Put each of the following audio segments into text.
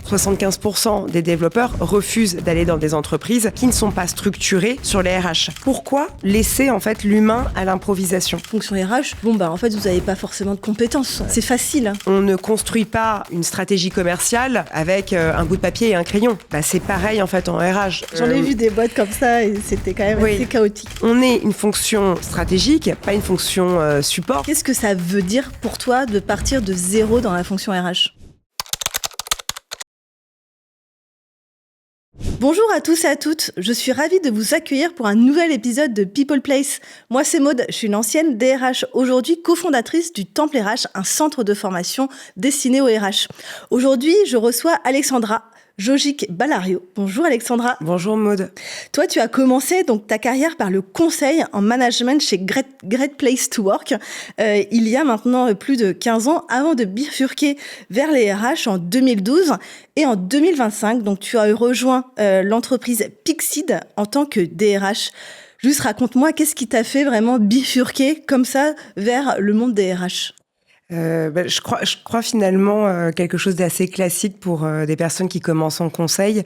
75% des développeurs refusent d'aller dans des entreprises qui ne sont pas structurées sur les RH. Pourquoi laisser en fait l'humain à l'improvisation ? Fonction RH, en fait, vous n'avez pas forcément de compétences. C'est facile. On ne construit pas une stratégie commerciale avec un bout de papier et un crayon. C'est pareil en fait en RH. J'en ai vu des boîtes comme ça et c'était quand même assez chaotique. On est une fonction stratégique, pas une fonction support. Qu'est-ce que ça veut dire pour toi de partir de zéro dans la fonction RH ? Bonjour à tous et à toutes, je suis ravie de vous accueillir pour un nouvel épisode de People Place. Moi c'est Maude, je suis une ancienne DRH, aujourd'hui cofondatrice du Temple RH, un centre de formation destiné aux RH. Aujourd'hui, je reçois Alexandra Jogic-Balario. Bonjour Alexandra. Bonjour Maude. Toi, tu as commencé donc ta carrière par le conseil en management chez Great Place to Work il y a maintenant plus de 15 ans avant de bifurquer vers les RH en 2012 et en 2025. Donc, tu as rejoint l'entreprise Pixid en tant que DRH. Juste raconte-moi, qu'est-ce qui t'a fait vraiment bifurquer comme ça vers le monde des RH ? Je crois finalement quelque chose d'assez classique pour des personnes qui commencent en conseil,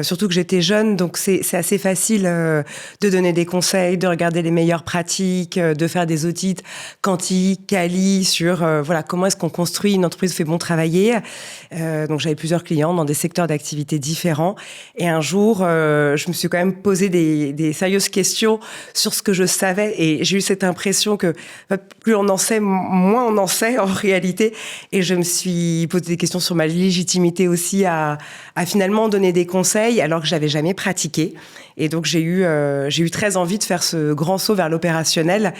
surtout que j'étais jeune, donc c'est assez facile de donner des conseils, de regarder les meilleures pratiques, de faire des audits quanti, quali sur comment est-ce qu'on construit une entreprise fait bon travailler. Donc j'avais plusieurs clients dans des secteurs d'activité différents et un jour je me suis quand même posé des sérieuses questions sur ce que je savais et j'ai eu cette impression que plus on en sait, moins on en sait en réalité, et je me suis posé des questions sur ma légitimité aussi à finalement donner des conseils alors que j'avais jamais pratiqué. Et donc j'ai eu très envie de faire ce grand saut vers l'opérationnel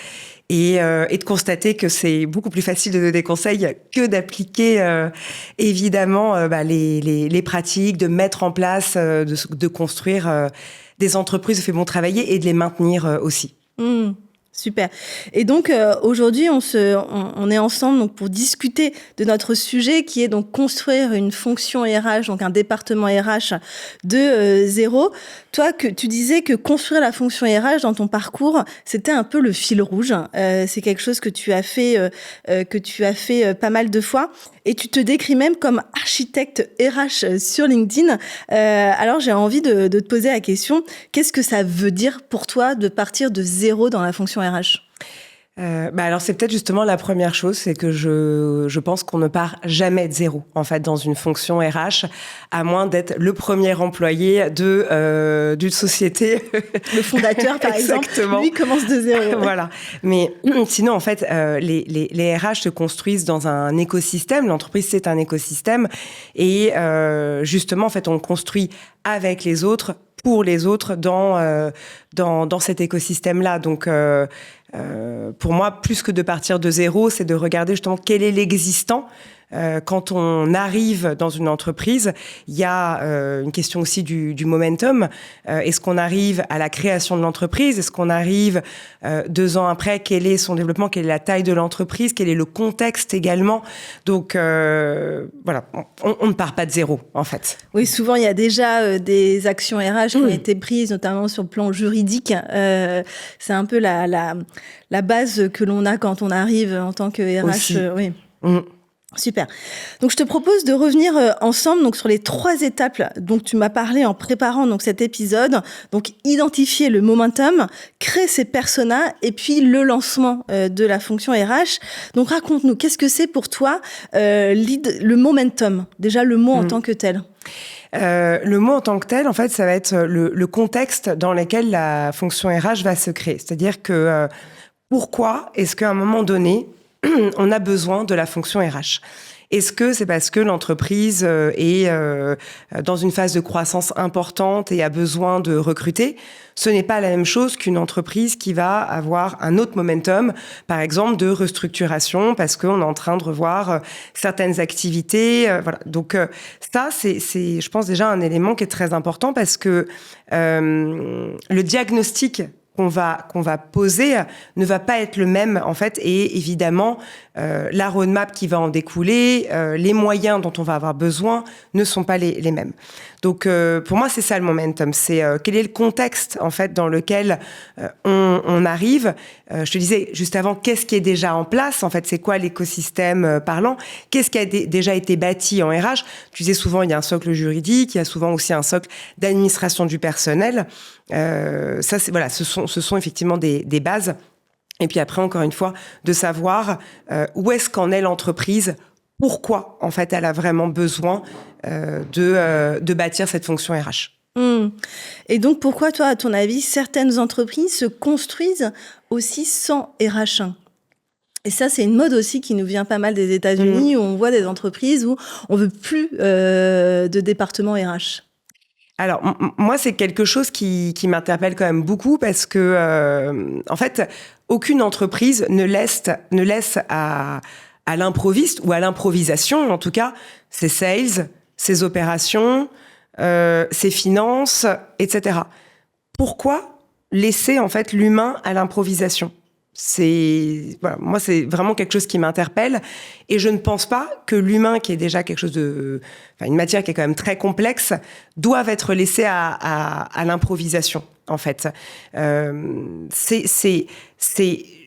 et de constater que c'est beaucoup plus facile de donner des conseils que d'appliquer évidemment les pratiques, de mettre en place, de construire des entreprises fait bon travailler et de les maintenir aussi. Super. Et donc aujourd'hui, on est ensemble donc pour discuter de notre sujet qui est donc construire une fonction RH, donc un département RH de zéro. Toi, tu disais que construire la fonction RH dans ton parcours, c'était un peu le fil rouge. C'est quelque chose que tu as fait pas mal de fois. Et tu te décris même comme architecte RH sur LinkedIn. Alors, j'ai envie de te poser la question, qu'est-ce que ça veut dire pour toi de partir de zéro dans la fonction RH ? Alors c'est peut-être justement la première chose, c'est que je pense qu'on ne part jamais de zéro en fait dans une fonction RH, à moins d'être le premier employé d'une société. Le fondateur par exemple, lui commence de zéro. Voilà. Mais sinon en fait les RH se construisent dans un écosystème. L'entreprise c'est un écosystème et justement en fait on le construit avec les autres, pour les autres dans cet écosystème-là. Donc, pour moi, plus que de partir de zéro, c'est de regarder justement quel est l'existant. Quand on arrive dans une entreprise, il y a une question aussi du momentum. Est-ce qu'on arrive à la création de l'entreprise ? Est-ce qu'on arrive 2 ans après ? Quel est son développement ? Quelle est la taille de l'entreprise ? Quel est le contexte également ? Donc voilà, on ne part pas de zéro en fait. Oui, souvent il y a déjà des actions RH qui ont été prises, notamment sur le plan juridique. C'est un peu la base que l'on a quand on arrive en tant que RH. Oui. Super. Donc, je te propose de revenir ensemble donc sur les 3 étapes dont tu m'as parlé en préparant donc cet épisode. Donc, identifier le momentum, créer ses personas et puis le lancement de la fonction RH. Donc, raconte-nous, qu'est-ce que c'est pour toi le momentum ? Déjà, le mot en tant que tel. Le mot en tant que tel, en fait, ça va être le contexte dans lequel la fonction RH va se créer. C'est-à-dire que pourquoi est-ce qu'à un moment donné, on a besoin de la fonction RH. Est-ce que c'est parce que l'entreprise est dans une phase de croissance importante et a besoin de recruter ? Ce n'est pas la même chose qu'une entreprise qui va avoir un autre momentum, par exemple de restructuration, parce qu'on est en train de revoir certaines activités. Voilà. Donc ça, c'est, je pense déjà un élément qui est très important parce que le diagnostic qu'on va poser ne va pas être le même en fait, et évidemment la roadmap qui va en découler, les moyens dont on va avoir besoin ne sont pas les mêmes. Donc pour moi c'est ça le momentum, c'est quel est le contexte en fait dans lequel on arrive. Je te disais juste avant, qu'est-ce qui est déjà en place en fait, c'est quoi l'écosystème parlant, qu'est-ce qui a déjà été bâti en RH. Tu disais souvent il y a un socle juridique, il y a souvent aussi un socle d'administration du personnel. Ça c'est voilà, ce sont effectivement des bases. Et puis après encore une fois de savoir où est-ce qu'en est l'entreprise, pourquoi en fait elle a vraiment besoin de bâtir cette fonction RH. Et donc pourquoi toi à ton avis certaines entreprises se construisent aussi sans RH1? Et ça, c'est une mode aussi qui nous vient pas mal des États-Unis, où on voit des entreprises où on veut plus de département RH. Alors, moi, c'est quelque chose qui m'interpelle quand même beaucoup parce que, en fait, aucune entreprise ne laisse à l'improviste ou à l'improvisation, en tout cas, ses sales, ses opérations, ses finances, etc. Pourquoi laisser, en fait, l'humain à l'improvisation ? Voilà, moi, c'est vraiment quelque chose qui m'interpelle. Et je ne pense pas que l'humain, qui est déjà quelque chose une matière qui est quand même très complexe, doive être laissé à l'improvisation, en fait. C'est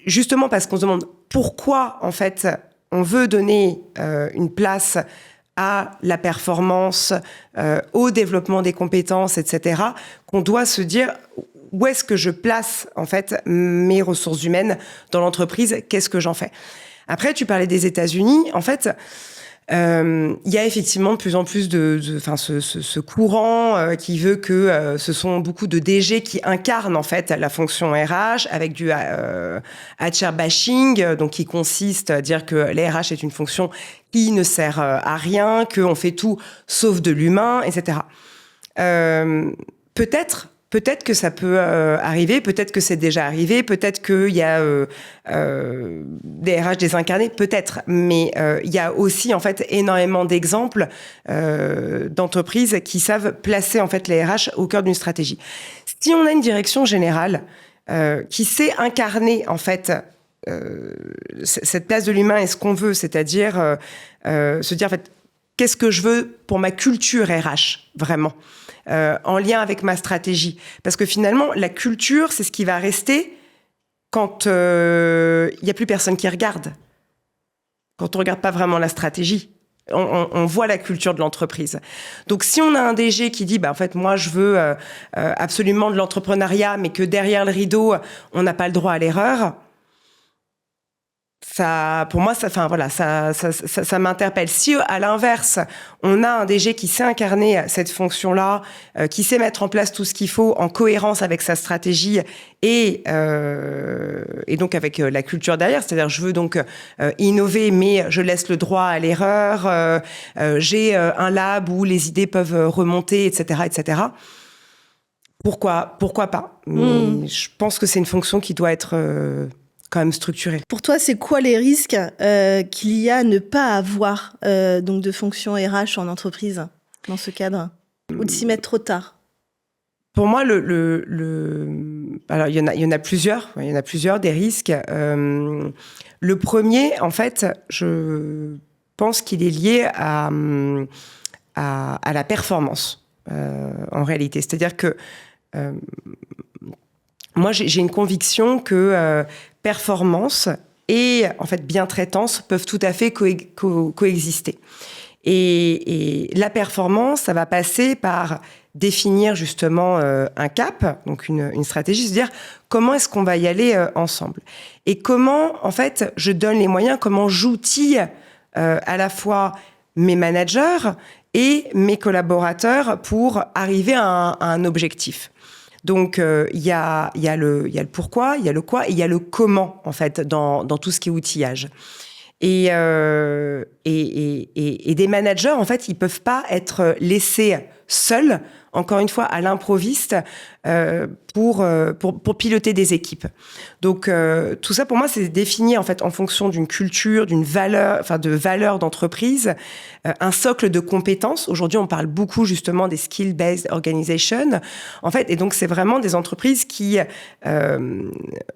justement parce qu'on se demande pourquoi, en fait, on veut donner une place à la performance, au développement des compétences, etc., qu'on doit se dire où est-ce que je place en fait mes ressources humaines dans l'entreprise, qu'est-ce que j'en fais. Après, tu parlais des États-Unis, en fait, il y a effectivement de plus en plus ce courant qui veut que ce sont beaucoup de DG qui incarnent en fait la fonction RH avec du HR bashing, donc qui consiste à dire que les RH est une fonction qui ne sert à rien, qu'on fait tout sauf de l'humain, etc. Peut-être que ça peut arriver, peut-être que c'est déjà arrivé, peut-être qu'il y a des RH désincarnés, peut-être. Mais il y a aussi en fait énormément d'exemples d'entreprises qui savent placer en fait les RH au cœur d'une stratégie. Si on a une direction générale qui sait incarner en fait cette place de l'humain et ce qu'on veut, c'est-à-dire se dire en fait qu'est-ce que je veux pour ma culture RH vraiment. En lien avec ma stratégie. Parce que finalement, la culture, c'est ce qui va rester quand il n'y a plus personne qui regarde. Quand on ne regarde pas vraiment la stratégie. On voit la culture de l'entreprise. Donc, si on a un DG qui dit, en fait, moi, je veux absolument de l'entrepreneuriat, mais que derrière le rideau, on n'a pas le droit à l'erreur, ça, pour moi, ça m'interpelle. Si, à l'inverse, on a un DG qui sait incarner cette fonction-là, qui sait mettre en place tout ce qu'il faut en cohérence avec sa stratégie et donc avec la culture derrière, c'est-à-dire je veux donc innover, mais je laisse le droit à l'erreur, j'ai un lab où les idées peuvent remonter, etc., etc. Pourquoi pas? Mais je pense que c'est une fonction qui doit être quand même structuré. Pour toi, c'est quoi les risques qu'il y a à ne pas avoir donc de fonction RH en entreprise dans ce cadre, ou de s'y mettre trop tard? Pour moi, alors il y en a plusieurs. Il y en a plusieurs des risques. Le premier, en fait, je pense qu'il est lié à la performance en réalité. C'est-à-dire que moi, j'ai une conviction que performance et en fait bientraitance peuvent tout à fait coexister. Et la performance, ça va passer par définir justement un cap, donc une stratégie, se dire comment est-ce qu'on va y aller ensemble. Et comment, en fait, je donne les moyens, comment j'outille à la fois mes managers et mes collaborateurs pour arriver à un objectif. Donc, il y a le pourquoi, il y a le quoi et il y a le comment, en fait, dans tout ce qui est outillage. Et des managers, en fait, ils peuvent pas être laissés seuls encore une fois, à l'improviste pour piloter des équipes. Donc, tout ça, pour moi, c'est défini en fait en fonction d'une culture, d'une valeur, enfin de valeurs d'entreprise, un socle de compétences. Aujourd'hui, on parle beaucoup justement des skill-based organizations, en fait, et donc c'est vraiment des entreprises qui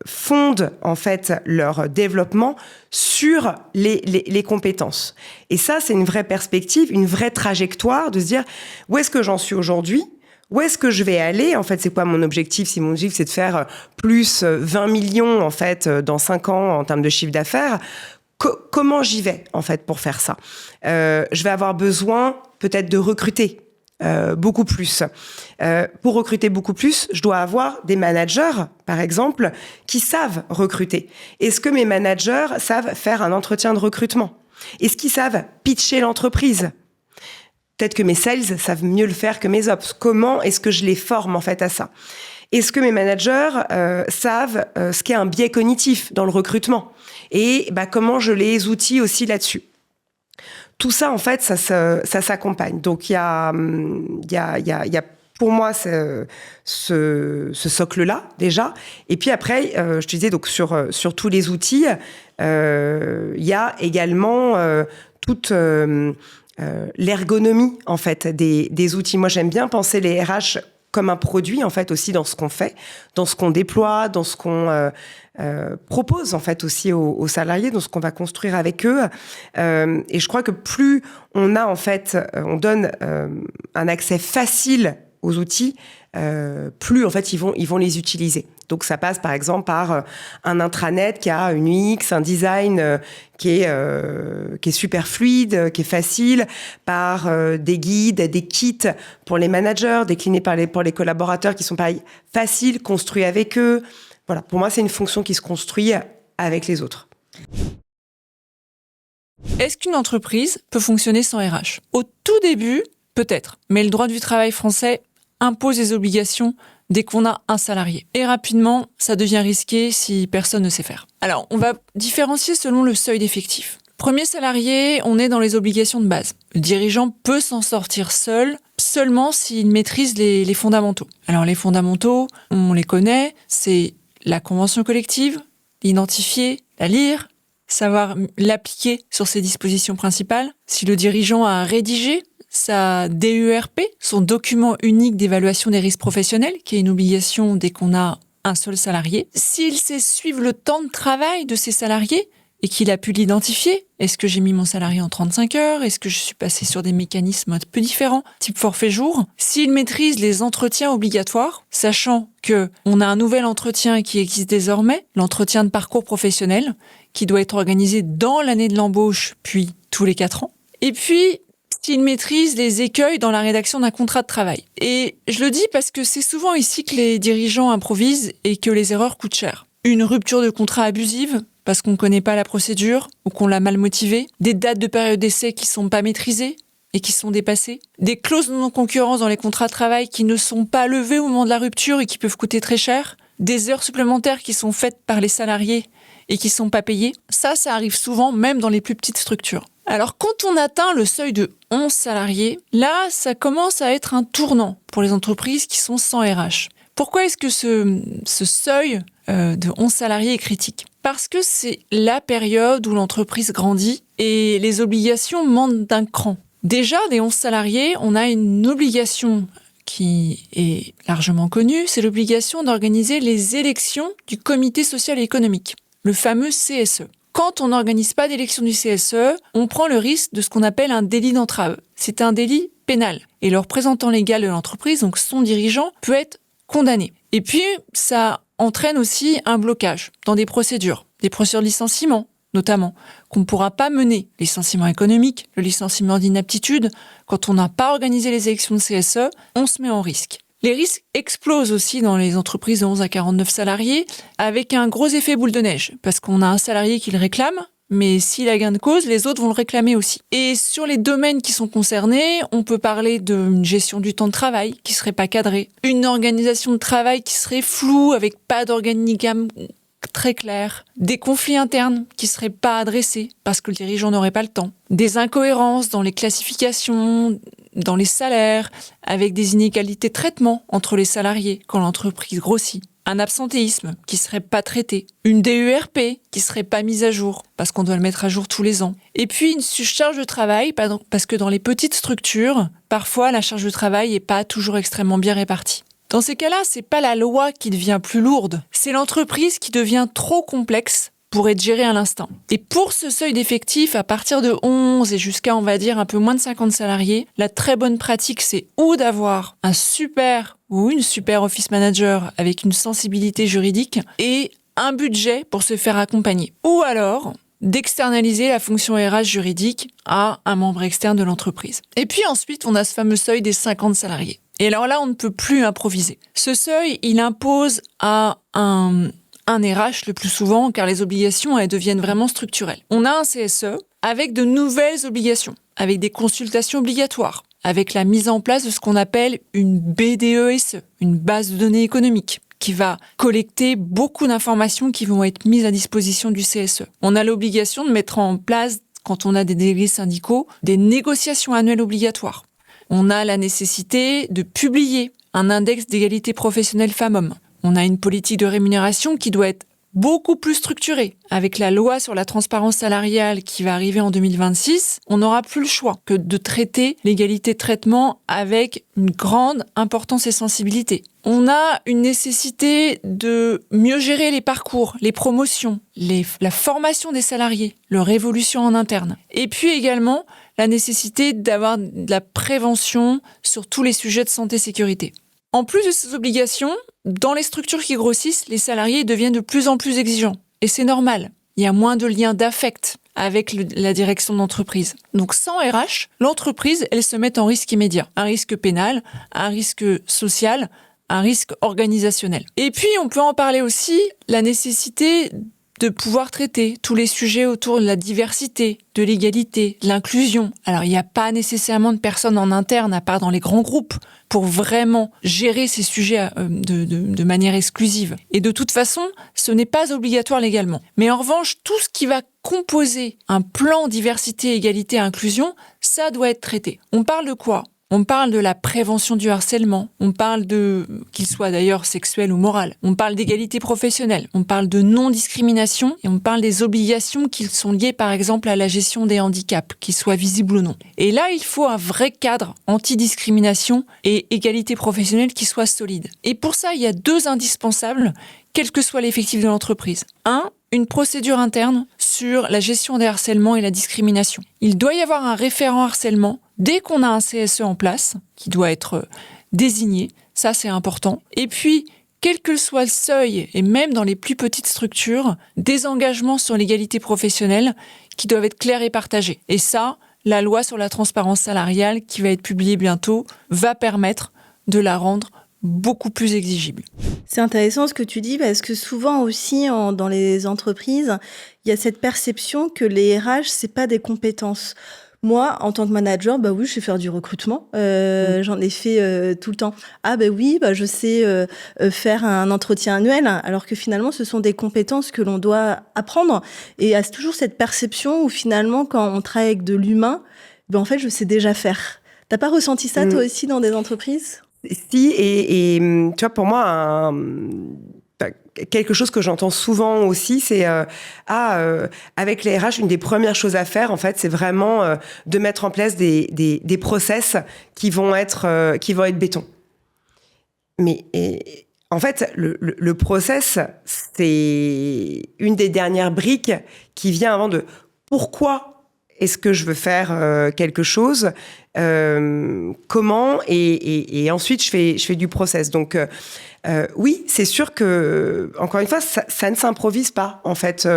fondent en fait leur développement sur les compétences. Et ça, c'est une vraie perspective, une vraie trajectoire de se dire où est-ce que j'en suis aujourd'hui? Où est-ce que je vais aller? En fait, c'est quoi mon objectif? Si mon objectif, c'est de faire plus 20 millions, en fait, dans 5 ans en termes de chiffre d'affaires, comment j'y vais, en fait, pour faire ça? Je vais avoir besoin, peut-être, de recruter beaucoup plus. Pour recruter beaucoup plus, je dois avoir des managers, par exemple, qui savent recruter. Est-ce que mes managers savent faire un entretien de recrutement? Est-ce qu'ils savent pitcher l'entreprise? Peut-être que mes sales savent mieux le faire que mes ops. Comment est-ce que je les forme en fait à ça? Est-ce que mes managers savent ce qu'est un biais cognitif dans le recrutement? Et comment je les outille aussi là-dessus? Tout ça, en fait, ça s'accompagne. Donc, il y a pour moi ce socle-là déjà. Et puis après, je te disais donc sur tous les outils, il y a également toute l'ergonomie en fait des outils. Moi, j'aime bien penser les RH comme un produit en fait aussi dans ce qu'on fait, dans ce qu'on déploie, dans ce qu'on propose en fait aussi aux salariés, dans ce qu'on va construire avec eux. Et je crois que plus on a en fait, on donne un accès facile aux outils, plus en fait ils vont les utiliser. Donc ça passe par exemple par un intranet qui a une UX, un design qui est super fluide, qui est facile, par des guides, des kits pour les managers, déclinés pour les collaborateurs qui sont pareil faciles, construits avec eux. Voilà, pour moi c'est une fonction qui se construit avec les autres. Est-ce qu'une entreprise peut fonctionner sans RH? Au tout début, peut-être, mais le droit du travail français impose des obligations dès qu'on a un salarié. Et rapidement, ça devient risqué si personne ne sait faire. Alors, on va différencier selon le seuil d'effectif. Premier salarié, on est dans les obligations de base. Le dirigeant peut s'en sortir seul, seulement s'il maîtrise les fondamentaux. Alors, les fondamentaux, on les connaît, c'est la convention collective, l'identifier, la lire, savoir l'appliquer sur ses dispositions principales. Si le dirigeant a rédigé sa DURP, son document unique d'évaluation des risques professionnels, qui est une obligation dès qu'on a un seul salarié. S'il sait suivre le temps de travail de ses salariés et qu'il a pu l'identifier, est-ce que j'ai mis mon salarié en 35 heures? Est-ce que je suis passé sur des mécanismes un peu différents, type forfait jour? S'il maîtrise les entretiens obligatoires, sachant que on a un nouvel entretien qui existe désormais, l'entretien de parcours professionnel, qui doit être organisé dans l'année de l'embauche, puis tous les 4 ans. Et puis, s'il maîtrise les écueils dans la rédaction d'un contrat de travail. Et je le dis parce que c'est souvent ici que les dirigeants improvisent et que les erreurs coûtent cher. Une rupture de contrat abusive, parce qu'on ne connaît pas la procédure ou qu'on l'a mal motivée. Des dates de période d'essai qui ne sont pas maîtrisées et qui sont dépassées. Des clauses de non-concurrence dans les contrats de travail qui ne sont pas levées au moment de la rupture et qui peuvent coûter très cher. Des heures supplémentaires qui sont faites par les salariés et qui ne sont pas payées. Ça arrive souvent, même dans les plus petites structures. Alors, quand on atteint le seuil de 11 salariés, là, ça commence à être un tournant pour les entreprises qui sont sans RH. Pourquoi est-ce que ce seuil de 11 salariés est critique? Parce que c'est la période où l'entreprise grandit et les obligations montent d'un cran. Déjà, des 11 salariés, on a une obligation qui est largement connue, c'est l'obligation d'organiser les élections du comité social et économique, le fameux CSE. Quand on n'organise pas d'élection du CSE, on prend le risque de ce qu'on appelle un délit d'entrave. C'est un délit pénal. Et le représentant légal de l'entreprise, donc son dirigeant, peut être condamné. Et puis, ça entraîne aussi un blocage dans des procédures de licenciement, notamment, qu'on ne pourra pas mener. Licenciement économique, le licenciement d'inaptitude. Quand on n'a pas organisé les élections de CSE, on se met en risque. Les risques explosent aussi dans les entreprises de 11 à 49 salariés avec un gros effet boule de neige parce qu'on a un salarié qui le réclame, mais s'il a gain de cause, les autres vont le réclamer aussi. Et sur les domaines qui sont concernés, on peut parler d'une gestion du temps de travail qui serait pas cadrée, une organisation de travail qui serait floue avec pas d'organigramme très claires, des conflits internes qui seraient pas adressés parce que le dirigeant n'aurait pas le temps, des incohérences dans les classifications, dans les salaires, avec des inégalités de traitement entre les salariés quand l'entreprise grossit, un absentéisme qui serait pas traité, une DERP qui serait pas mise à jour parce qu'on doit le mettre à jour tous les ans, et puis une surcharge de travail parce que dans les petites structures, parfois la charge de travail est pas toujours extrêmement bien répartie. Dans ces cas-là, c'est pas la loi qui devient plus lourde, c'est l'entreprise qui devient trop complexe pour être gérée à l'instant. Et pour ce seuil d'effectifs, à partir de 11 et jusqu'à, on va dire, un peu moins de 50 salariés, la très bonne pratique, c'est ou d'avoir un super ou une super office manager avec une sensibilité juridique et un budget pour se faire accompagner. Ou alors d'externaliser la fonction RH juridique à un membre externe de l'entreprise. Et puis ensuite, on a ce fameux seuil des 50 salariés. Et alors là, on ne peut plus improviser. Ce seuil, il impose à un RH le plus souvent, car les obligations, elles deviennent vraiment structurelles. On a un CSE avec de nouvelles obligations, avec des consultations obligatoires, avec la mise en place de ce qu'on appelle une BDESE, une base de données économiques, qui va collecter beaucoup d'informations qui vont être mises à disposition du CSE. On a l'obligation de mettre en place, quand on a des délégués syndicaux, des négociations annuelles obligatoires. On a la nécessité de publier un index d'égalité professionnelle femmes-hommes. On a une politique de rémunération qui doit être beaucoup plus structurée. Avec la loi sur la transparence salariale qui va arriver en 2026, on n'aura plus le choix que de traiter l'égalité de traitement avec une grande importance et sensibilité. On a une nécessité de mieux gérer les parcours, les promotions, la formation des salariés, leur évolution en interne. Et puis également, la nécessité d'avoir de la prévention sur tous les sujets de santé-sécurité. En plus de ces obligations, dans les structures qui grossissent, les salariés deviennent de plus en plus exigeants. Et c'est normal. Il y a moins de liens d'affect avec la direction de l'entreprise. Donc sans RH, l'entreprise, elle se met en risque immédiat. Un risque pénal, un risque social, un risque organisationnel. Et puis, on peut en parler aussi, la nécessité de pouvoir traiter tous les sujets autour de la diversité, de l'égalité, de l'inclusion. Alors, il n'y a pas nécessairement de personnes en interne, à part dans les grands groupes, pour vraiment gérer ces sujets de manière exclusive. Et de toute façon, ce n'est pas obligatoire légalement. Mais en revanche, tout ce qui va composer un plan diversité, égalité, inclusion, ça doit être traité. On parle de quoi ? On parle de la prévention du harcèlement, on parle qu'il soit d'ailleurs sexuel ou moral, on parle d'égalité professionnelle, on parle de non-discrimination et on parle des obligations qui sont liées par exemple à la gestion des handicaps, qu'ils soient visibles ou non. Et là, il faut un vrai cadre anti-discrimination et égalité professionnelle qui soit solide. Et pour ça, il y a 2 indispensables, quel que soit l'effectif de l'entreprise. 1, une procédure interne sur la gestion des harcèlements et la discrimination. Il doit y avoir un référent harcèlement dès qu'on a un CSE en place, qui doit être désigné, ça c'est important. Et puis, quel que soit le seuil, et même dans les plus petites structures, des engagements sur l'égalité professionnelle qui doivent être clairs et partagés. Et ça, la loi sur la transparence salariale, qui va être publiée bientôt, va permettre de la rendre beaucoup plus exigible. C'est intéressant ce que tu dis parce que souvent aussi dans les entreprises, il y a cette perception que les RH, c'est pas des compétences. Moi, en tant que manager, bah oui, je sais faire du recrutement. J'en ai fait tout le temps. Ah bah oui, bah je sais faire un entretien annuel, alors que finalement, ce sont des compétences que l'on doit apprendre. Et il y a toujours cette perception où finalement, quand on travaille avec de l'humain, ben en fait, je sais déjà faire. T'as pas ressenti ça toi aussi dans des entreprises ? Si, et tu vois, pour moi, quelque chose que j'entends souvent aussi, c'est avec les RH, une des premières choses à faire, en fait, c'est vraiment de mettre en place des process qui vont être béton. Mais en fait, le process, c'est une des dernières briques qui vient avant de pourquoi est-ce que je veux faire quelque chose, comment, et ensuite je fais du process. Donc oui, c'est sûr que, encore une fois, ça ne s'improvise pas, en fait.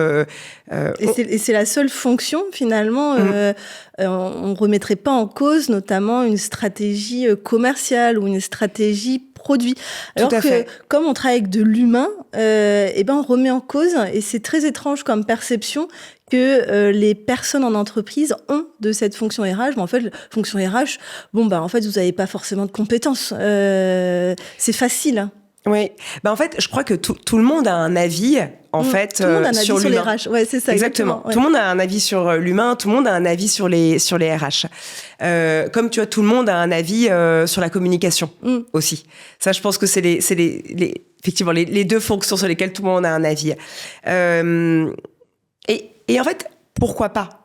Et c'est la seule fonction, finalement. On remettrait pas en cause, notamment, une stratégie commerciale ou une stratégie produit. Alors que, comme on travaille avec de l'humain, on remet en cause, et c'est très étrange comme perception, que les personnes en entreprise ont de cette fonction RH. Mais en fait, fonction RH, en fait, vous n'avez pas forcément de compétences. C'est facile. Oui. En fait, je crois que tout le monde a un avis, en fait, tout le monde a un avis sur sur les l'humain. RH. Ouais, c'est ça. Exactement. Ouais. Tout le monde a un avis sur l'humain, tout le monde a un avis sur les RH. Comme tu vois, tout le monde a un avis sur la communication aussi. Ça, je pense que c'est effectivement les deux fonctions sur lesquelles tout le monde a un avis. Et en fait, pourquoi pas?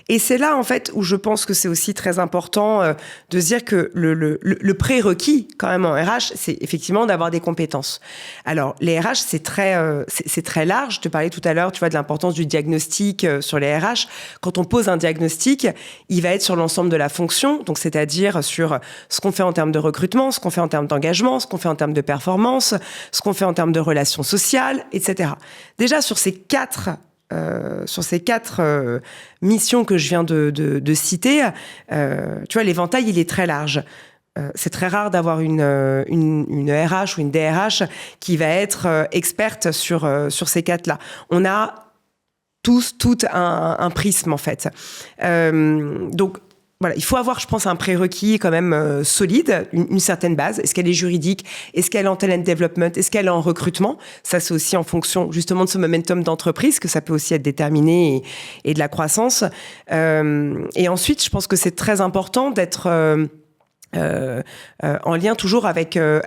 Et c'est là, en fait, où je pense que c'est aussi très important de se dire que le prérequis, quand même, en RH, c'est effectivement d'avoir des compétences. Alors, les RH, c'est très large. Je te parlais tout à l'heure, tu vois, de l'importance du diagnostic sur les RH. Quand on pose un diagnostic, il va être sur l'ensemble de la fonction, donc c'est-à-dire sur ce qu'on fait en termes de recrutement, ce qu'on fait en termes d'engagement, ce qu'on fait en termes de performance, ce qu'on fait en termes de relations sociales, etc. Déjà, sur ces quatre missions que je viens de citer, tu vois, l'éventail, il est très large. C'est très rare d'avoir une RH ou une DRH qui va être experte sur ces quatre-là. On a tout un prisme, en fait. Donc, voilà, il faut avoir, je pense, un prérequis quand même solide, une certaine base. Est-ce qu'elle est juridique? Est-ce qu'elle est en talent development? Est-ce qu'elle est en recrutement? Ça, c'est aussi en fonction justement de ce momentum d'entreprise que ça peut aussi être déterminé et de la croissance. Et ensuite, je pense que c'est très important d'être en lien toujours avec les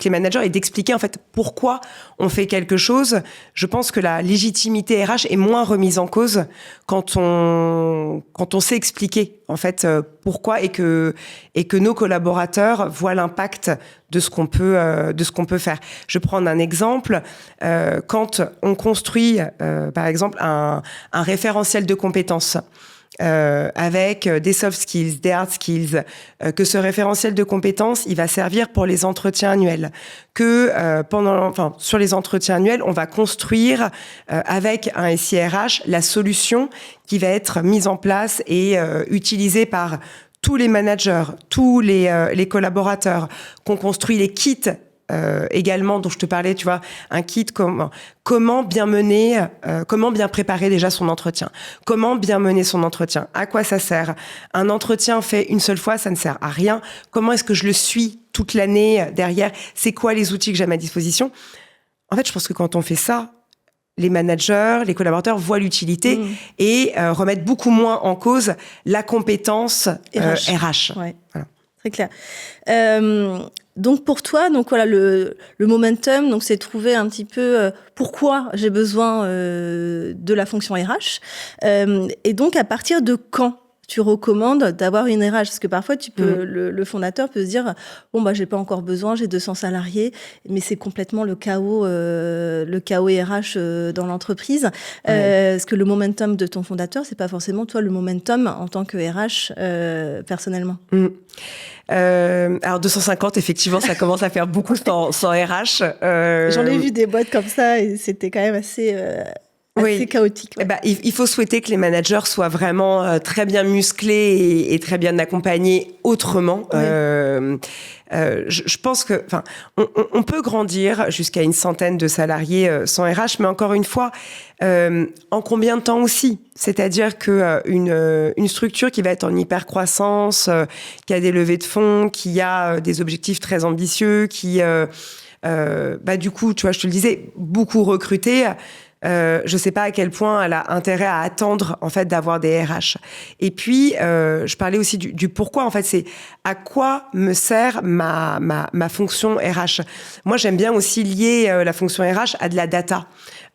managers et d'expliquer en fait pourquoi on fait quelque chose. Je pense que la légitimité RH est moins remise en cause quand on sait expliquer en fait pourquoi et que nos collaborateurs voient l'impact de ce qu'on peut faire. Je vais prendre un exemple. Quand on construit par exemple un référentiel de compétences avec des soft skills, des hard skills, que ce référentiel de compétences, il va servir pour les entretiens annuels, que sur les entretiens annuels, on va construire avec un SIRH la solution qui va être mise en place et utilisée par tous les managers, tous les collaborateurs, qu'on construit les kits également dont je te parlais, tu vois, un kit comment bien mener, comment bien préparer déjà son entretien, comment bien mener son entretien, à quoi ça sert. Un entretien fait une seule fois, ça ne sert à rien. Comment est-ce que je le suis toute l'année derrière? C'est quoi les outils que j'ai à ma disposition? En fait, je pense que quand on fait ça, les managers, les collaborateurs voient l'utilité et remettent beaucoup moins en cause la compétence RH. Ouais. Voilà. Très clair. Donc pour toi, donc voilà, le momentum, donc c'est trouver un petit peu pourquoi j'ai besoin de la fonction RH, et donc à partir de quand tu recommandes d'avoir une RH? Parce que parfois, le fondateur peut se dire, bon, bah, j'ai pas encore besoin, j'ai 200 salariés, mais c'est complètement le chaos RH dans l'entreprise. Parce que le momentum de ton fondateur, c'est pas forcément toi le momentum en tant que RH personnellement. Alors 250, effectivement, ça commence à faire beaucoup sans RH. J'en ai vu des boîtes comme ça et c'était quand même assez chaotique. Ouais. Il faut souhaiter que les managers soient vraiment très bien musclés et très bien accompagnés autrement. Oui. Je pense que, on peut grandir jusqu'à une centaine de salariés sans RH, mais encore une fois, en combien de temps aussi? C'est-à-dire que une structure qui va être en hyper croissance, qui a des levées de fonds, qui a des objectifs très ambitieux, qui, du coup, tu vois, je te le disais, beaucoup recruté. Je sais pas à quel point elle a intérêt à attendre en fait d'avoir des RH. Et puis je parlais aussi du pourquoi en fait, c'est à quoi me sert ma fonction RH. Moi j'aime bien aussi lier la fonction RH à de la data.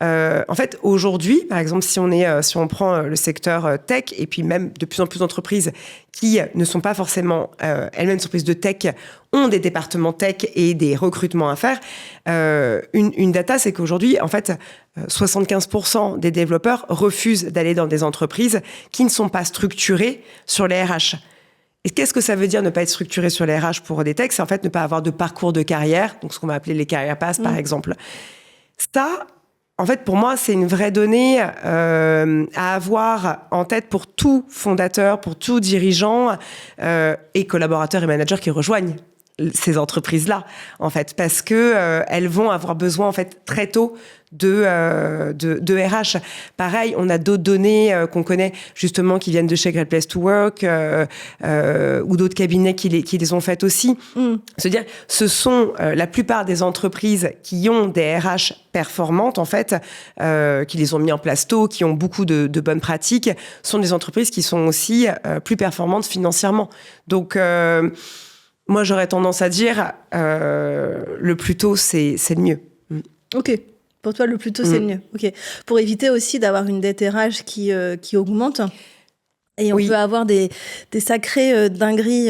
En fait, aujourd'hui, par exemple, si on prend le secteur tech, et puis même de plus en plus d'entreprises qui ne sont pas forcément elles-mêmes entreprises de tech, ont des départements tech et des recrutements à faire. Une data, c'est qu'aujourd'hui, en fait, 75% des développeurs refusent d'aller dans des entreprises qui ne sont pas structurées sur les RH. Et qu'est-ce que ça veut dire ne pas être structuré sur les RH pour des techs? C'est en fait ne pas avoir de parcours de carrière, donc ce qu'on va appeler les career paths, par exemple. Ça, en fait, pour moi, c'est une vraie donnée à avoir en tête pour tout fondateur, pour tout dirigeant et collaborateur et manager qui rejoignent ces entreprises-là, en fait, parce que elles vont avoir besoin, en fait, très tôt de RH. Pareil, on a d'autres données qu'on connaît justement qui viennent de chez Great Place to Work ou d'autres cabinets qui les ont faites aussi. C'est-à-dire, ce sont la plupart des entreprises qui ont des RH performantes, en fait, qui les ont mis en place tôt, qui ont beaucoup de bonnes pratiques, sont des entreprises qui sont aussi plus performantes financièrement. Donc, moi, j'aurais tendance à dire le plus tôt, c'est le mieux. Ok. Pour toi, le plus tôt, c'est le mieux. Ok. Pour éviter aussi d'avoir une dette RH qui augmente. Et on peut avoir des sacrées dingueries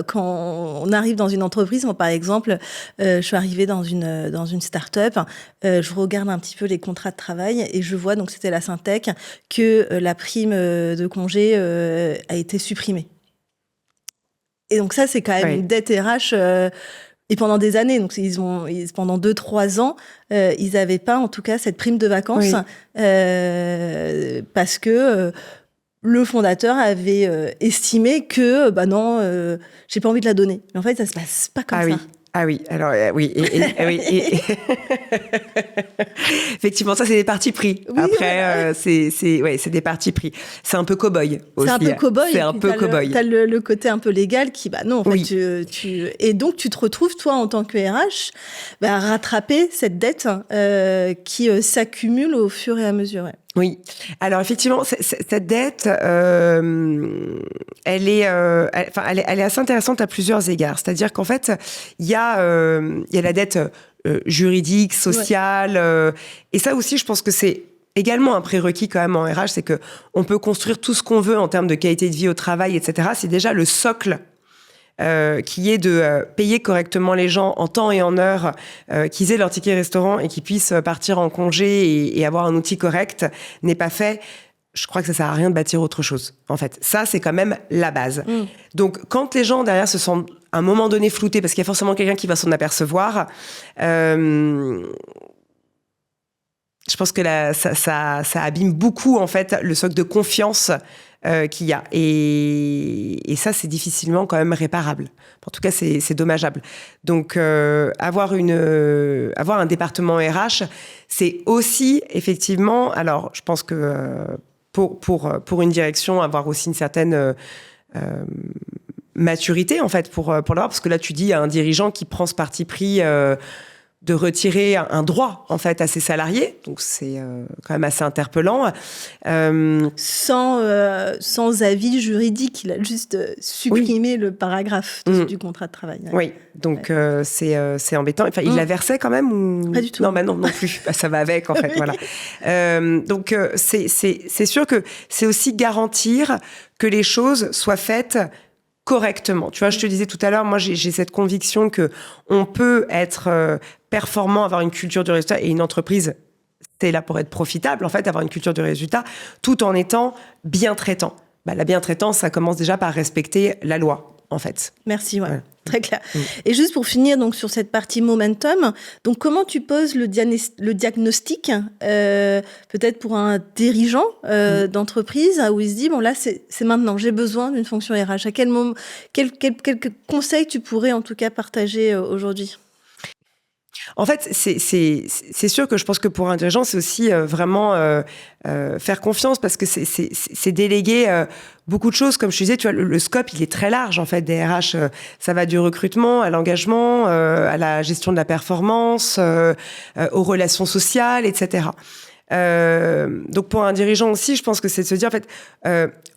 quand on arrive dans une entreprise. Moi, par exemple, je suis arrivée dans une start-up. Je regarde un petit peu les contrats de travail et je vois, donc c'était la Syntec, que la prime de congé a été supprimée. Et donc ça, c'est quand même une dette RH... et pendant des années, donc pendant 2-3 ans, ils n'avaient pas en tout cas cette prime de vacances parce que le fondateur avait estimé que non, j'ai pas envie de la donner. Mais en fait, ça se passe pas comme ça. Ah oui, alors oui, et effectivement, ça c'est des partis pris. Oui, après, c'est des partis pris. C'est un peu cow-boy aussi. C'est un peu cow-boy. C'est un peu cow-boy. T'as le côté un peu légal qui, non, en fait, et donc tu te retrouves toi en tant que RH, à rattraper cette dette qui s'accumule au fur et à mesure. Ouais. Oui. Alors effectivement, cette dette, elle est assez intéressante à plusieurs égards. C'est-à-dire qu'en fait, il y a la dette juridique, sociale, et ça aussi, je pense que c'est également un prérequis quand même en RH, c'est que on peut construire tout ce qu'on veut en termes de qualité de vie au travail, etc. C'est déjà le socle. Qui est de payer correctement les gens en temps et en heure, qu'ils aient leur ticket restaurant et qu'ils puissent partir en congé et avoir un outil correct, n'est pas fait. Je crois que ça sert à rien de bâtir autre chose, en fait. Ça, c'est quand même la base. Donc, quand les gens derrière se sentent à un moment donné floutés, parce qu'il y a forcément quelqu'un qui va s'en apercevoir, je pense que ça abîme beaucoup, en fait, le socle de confiance qu'il y a. Et ça, c'est difficilement quand même réparable. En tout cas, c'est dommageable. Donc, avoir un département RH, c'est aussi, effectivement... Alors, je pense que pour une direction, avoir aussi une certaine... maturité, en fait, pour l'avoir. Parce que là, tu dis à un dirigeant qui prend ce parti pris... de retirer un droit, en fait, à ses salariés. Donc, c'est quand même assez interpellant. Sans avis juridique, il a juste supprimé le paragraphe du contrat de travail. Oui, donc c'est embêtant. Enfin, il la versait quand même ou... Pas du tout. Non, non plus. Ça va avec, en fait, voilà. Donc, c'est sûr que c'est aussi garantir que les choses soient faites correctement. Tu vois, je te disais tout à l'heure, moi, j'ai cette conviction que on peut être performant, avoir une culture du résultat, et une entreprise, c'est là pour être profitable, en fait, avoir une culture du résultat, tout en étant bien traitant. La bien-traitance, ça commence déjà par respecter la loi, en fait. Merci, ouais. Très clair. Et juste pour finir donc sur cette partie momentum, donc comment tu poses le diagnostic, peut-être pour un dirigeant d'entreprise où il se dit bon là c'est maintenant, j'ai besoin d'une fonction RH. À quel moment, quelques conseils tu pourrais en tout cas partager aujourd'hui? En fait, c'est sûr que je pense que pour un dirigeant, c'est aussi vraiment faire confiance, parce que c'est déléguer beaucoup de choses. Comme je te disais, tu vois, le scope, il est très large, en fait, des RH. Ça va du recrutement à l'engagement, à la gestion de la performance, aux relations sociales, etc. Donc, pour un dirigeant aussi, je pense que c'est de se dire, en fait,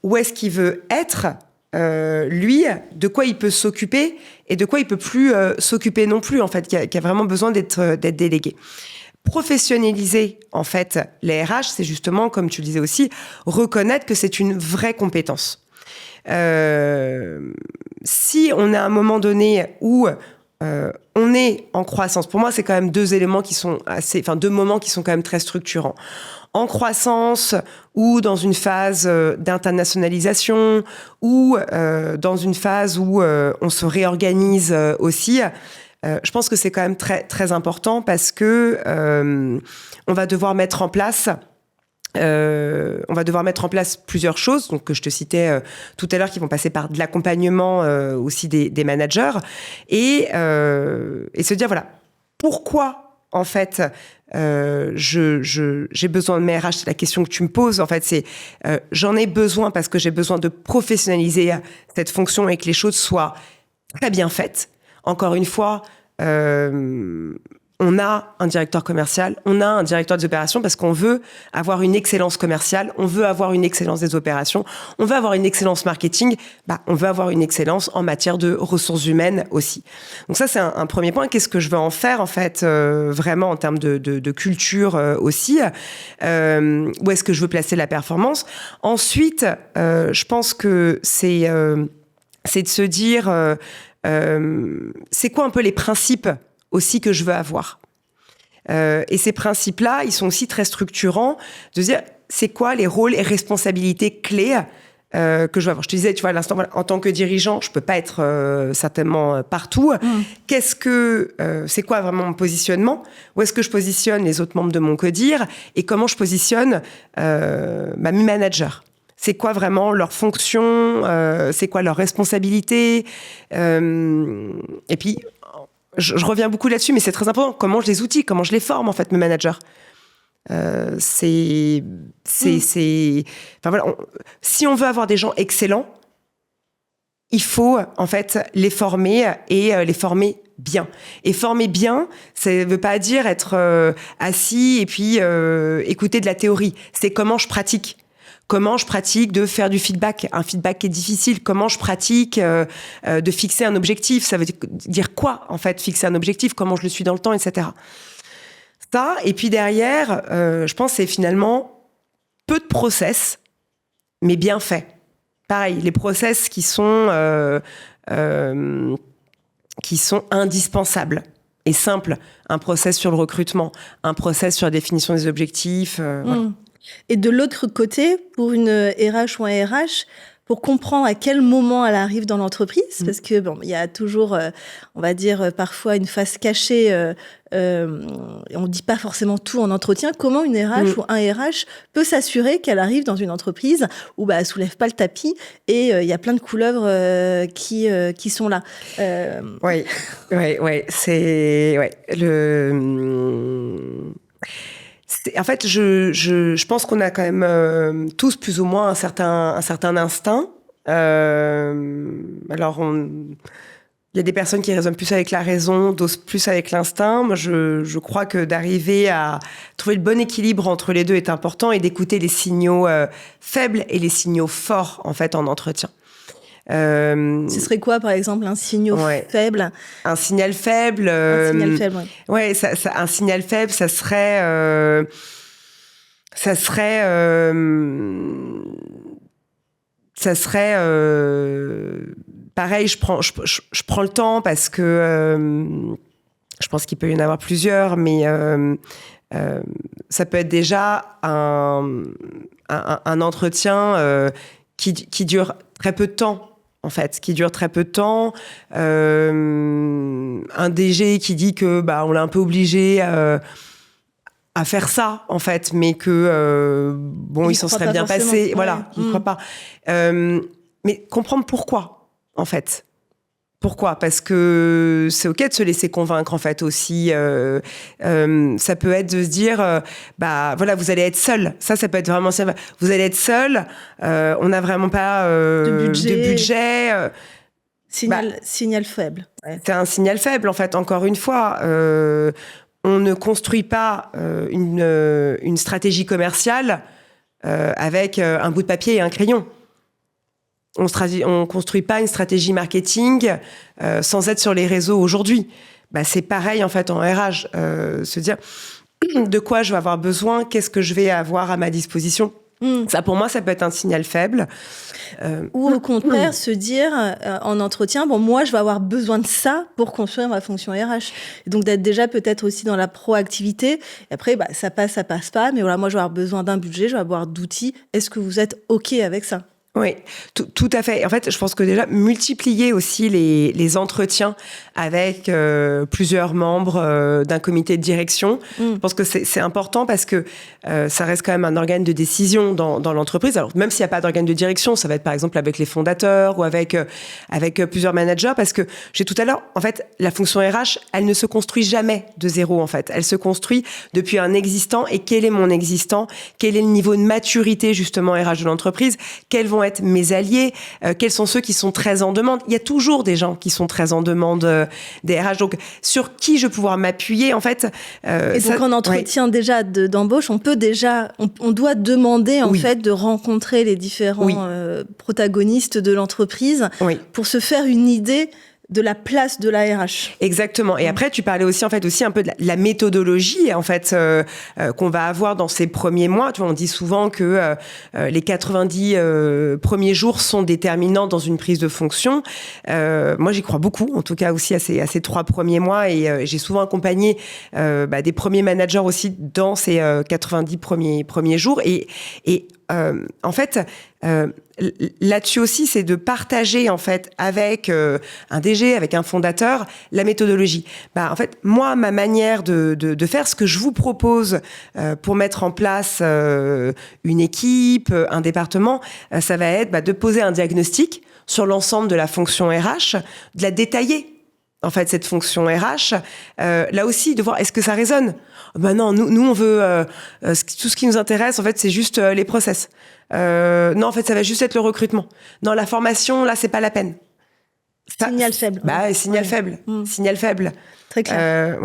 où est-ce qu'il veut être, lui, de quoi il peut s'occuper et de quoi il peut plus s'occuper non plus, en fait, qui a vraiment besoin d'être délégué. Professionnaliser, en fait, les RH, c'est justement, comme tu le disais aussi, reconnaître que c'est une vraie compétence. Si on est à un moment donné où on est en croissance, pour moi, c'est quand même deux moments qui sont quand même très structurants. En croissance, ou dans une phase d'internationalisation, ou dans une phase où on se réorganise aussi, je pense que c'est quand même très, très important, parce que on va devoir mettre en place on va devoir mettre en place plusieurs choses, donc que je te citais tout à l'heure, qui vont passer par de l'accompagnement aussi des managers, et se dire, voilà, pourquoi, en fait, j'ai besoin de mes RH. C'est la question que tu me poses, en fait, c'est j'en ai besoin parce que j'ai besoin de professionnaliser cette fonction et que les choses soient très bien faites. Encore une fois, on a un directeur commercial, on a un directeur des opérations parce qu'on veut avoir une excellence commerciale, on veut avoir une excellence des opérations, on veut avoir une excellence marketing, on veut avoir une excellence en matière de ressources humaines aussi. Donc ça, c'est un premier point. Qu'est-ce que je veux en faire, en fait, vraiment en termes de culture aussi, où est-ce que je veux placer la performance? Ensuite, je pense que c'est de se dire, c'est quoi un peu les principes aussi que je veux avoir. Et ces principes-là, ils sont aussi très structurants, de dire, c'est quoi les rôles et responsabilités clés que je veux avoir. Je te disais, tu vois, à l'instant, voilà, en tant que dirigeant, je peux pas être certainement partout. C'est quoi vraiment mon positionnement? Où est-ce que je positionne les autres membres de mon CODIR? Et comment je positionne mes managers? C'est quoi vraiment leur fonction? C'est quoi leur responsabilité? Et puis, je reviens beaucoup là-dessus, mais c'est très important. Comment je les outille, comment je les forme, en fait, mes managers. Enfin, voilà, si on veut avoir des gens excellents, il faut, en fait, les former et les former bien. Et former bien, ça ne veut pas dire être assis et puis écouter de la théorie. C'est comment je pratique. Comment je pratique de faire du feedback, un feedback qui est difficile. Comment je pratique de fixer un objectif. Ça veut dire quoi, en fait, fixer un objectif? Comment je le suis dans le temps, etc. Ça, et puis derrière, je pense que c'est finalement peu de process, mais bien faits. Pareil, les process qui sont indispensables et simples. Un process sur le recrutement, un process sur la définition des objectifs. Voilà. Et de l'autre côté, pour une RH ou un RH, pour comprendre à quel moment elle arrive dans l'entreprise, parce que bon, il y a toujours, on va dire parfois une face cachée. On ne dit pas forcément tout en entretien. Comment une RH ou un RH peut s'assurer qu'elle arrive dans une entreprise où elle soulève pas le tapis et il y a plein de couleuvres qui sont là. Oui, c'est en fait, je pense qu'on a quand même tous plus ou moins un certain instinct. Alors, il y a des personnes qui raisonnent plus avec la raison, d'autres plus avec l'instinct. Moi, je crois que d'arriver à trouver le bon équilibre entre les deux est important et d'écouter les signaux faibles et les signaux forts, en fait, en entretien. Ce serait quoi, par exemple, un signal faible? Un signal faible. Un signal faible, oui. Ouais, un signal faible, ça serait pareil. Je prends le temps parce que je pense qu'il peut y en avoir plusieurs, mais ça peut être déjà un entretien qui dure très peu de temps. En fait, qui dure très peu de temps, un DG qui dit que on l'a un peu obligé à faire ça, en fait, mais que il s'en serait bien passé. Ouais. Voilà, il ne croit pas. Mais comprendre pourquoi, en fait. Pourquoi? Parce que c'est OK de se laisser convaincre, en fait, aussi. Ça peut être de se dire, voilà, vous allez être seul. Ça peut être vraiment... Vous allez être seul, on n'a vraiment pas de budget. Signal faible. Ouais. C'est un signal faible, en fait. Encore une fois, on ne construit pas une stratégie commerciale avec un bout de papier et un crayon. On construit pas une stratégie marketing sans être sur les réseaux aujourd'hui. C'est pareil, en fait, en RH. Se dire de quoi je vais avoir besoin, qu'est-ce que je vais avoir à ma disposition. Ça, pour moi, ça peut être un signal faible. Ou au contraire, se dire en entretien, moi, je vais avoir besoin de ça pour construire ma fonction RH. Et donc, d'être déjà peut-être aussi dans la proactivité. Et après, ça passe pas. Mais voilà, moi, je vais avoir besoin d'un budget, je vais avoir d'outils. Est-ce que vous êtes OK avec ça? Oui, tout à fait. En fait, je pense que déjà, multiplier aussi les entretiens avec plusieurs membres d'un comité de direction, je pense que c'est important parce que ça reste quand même un organe de décision dans l'entreprise. Alors, même s'il n'y a pas d'organe de direction, ça va être par exemple avec les fondateurs ou avec plusieurs managers, parce que j'ai tout à l'heure, en fait, la fonction RH, elle ne se construit jamais de zéro, en fait. Elle se construit depuis un existant. Et quel est mon existant? Quel est le niveau de maturité, justement, RH de l'entreprise? Quels vont être mes alliés, quels sont ceux qui sont très en demande. Il y a toujours des gens qui sont très en demande des RH. Donc, sur qui je vais pouvoir m'appuyer, en fait. Et donc, en entretien déjà d'embauche, on doit demander, en fait, de rencontrer les différents protagonistes de l'entreprise pour se faire une idée de la place de la RH. Exactement. Et après, tu parlais aussi, en fait, aussi un peu de la méthodologie, en fait, qu'on va avoir dans ces premiers mois. Tu vois, on dit souvent que les 90 premiers jours sont déterminants dans une prise de fonction. Moi, j'y crois beaucoup, en tout cas aussi à ces 3 premiers mois. Et j'ai souvent accompagné des premiers managers aussi dans ces 90 premiers jours. Et en fait, là-dessus aussi, c'est de partager en fait avec un DG, avec un fondateur, la méthodologie. En fait, moi, ma manière de faire, ce que je vous propose pour mettre en place une équipe, un département, ça va être de poser un diagnostic sur l'ensemble de la fonction RH, de la détailler. En fait, cette fonction RH, là aussi, de voir est-ce que ça résonne. Non, nous on veut tout ce qui nous intéresse. En fait, c'est juste les process. Non, en fait, ça va juste être le recrutement. Non, la formation, là, c'est pas la peine. Signal faible. Signal faible. Signal faible. Très clair.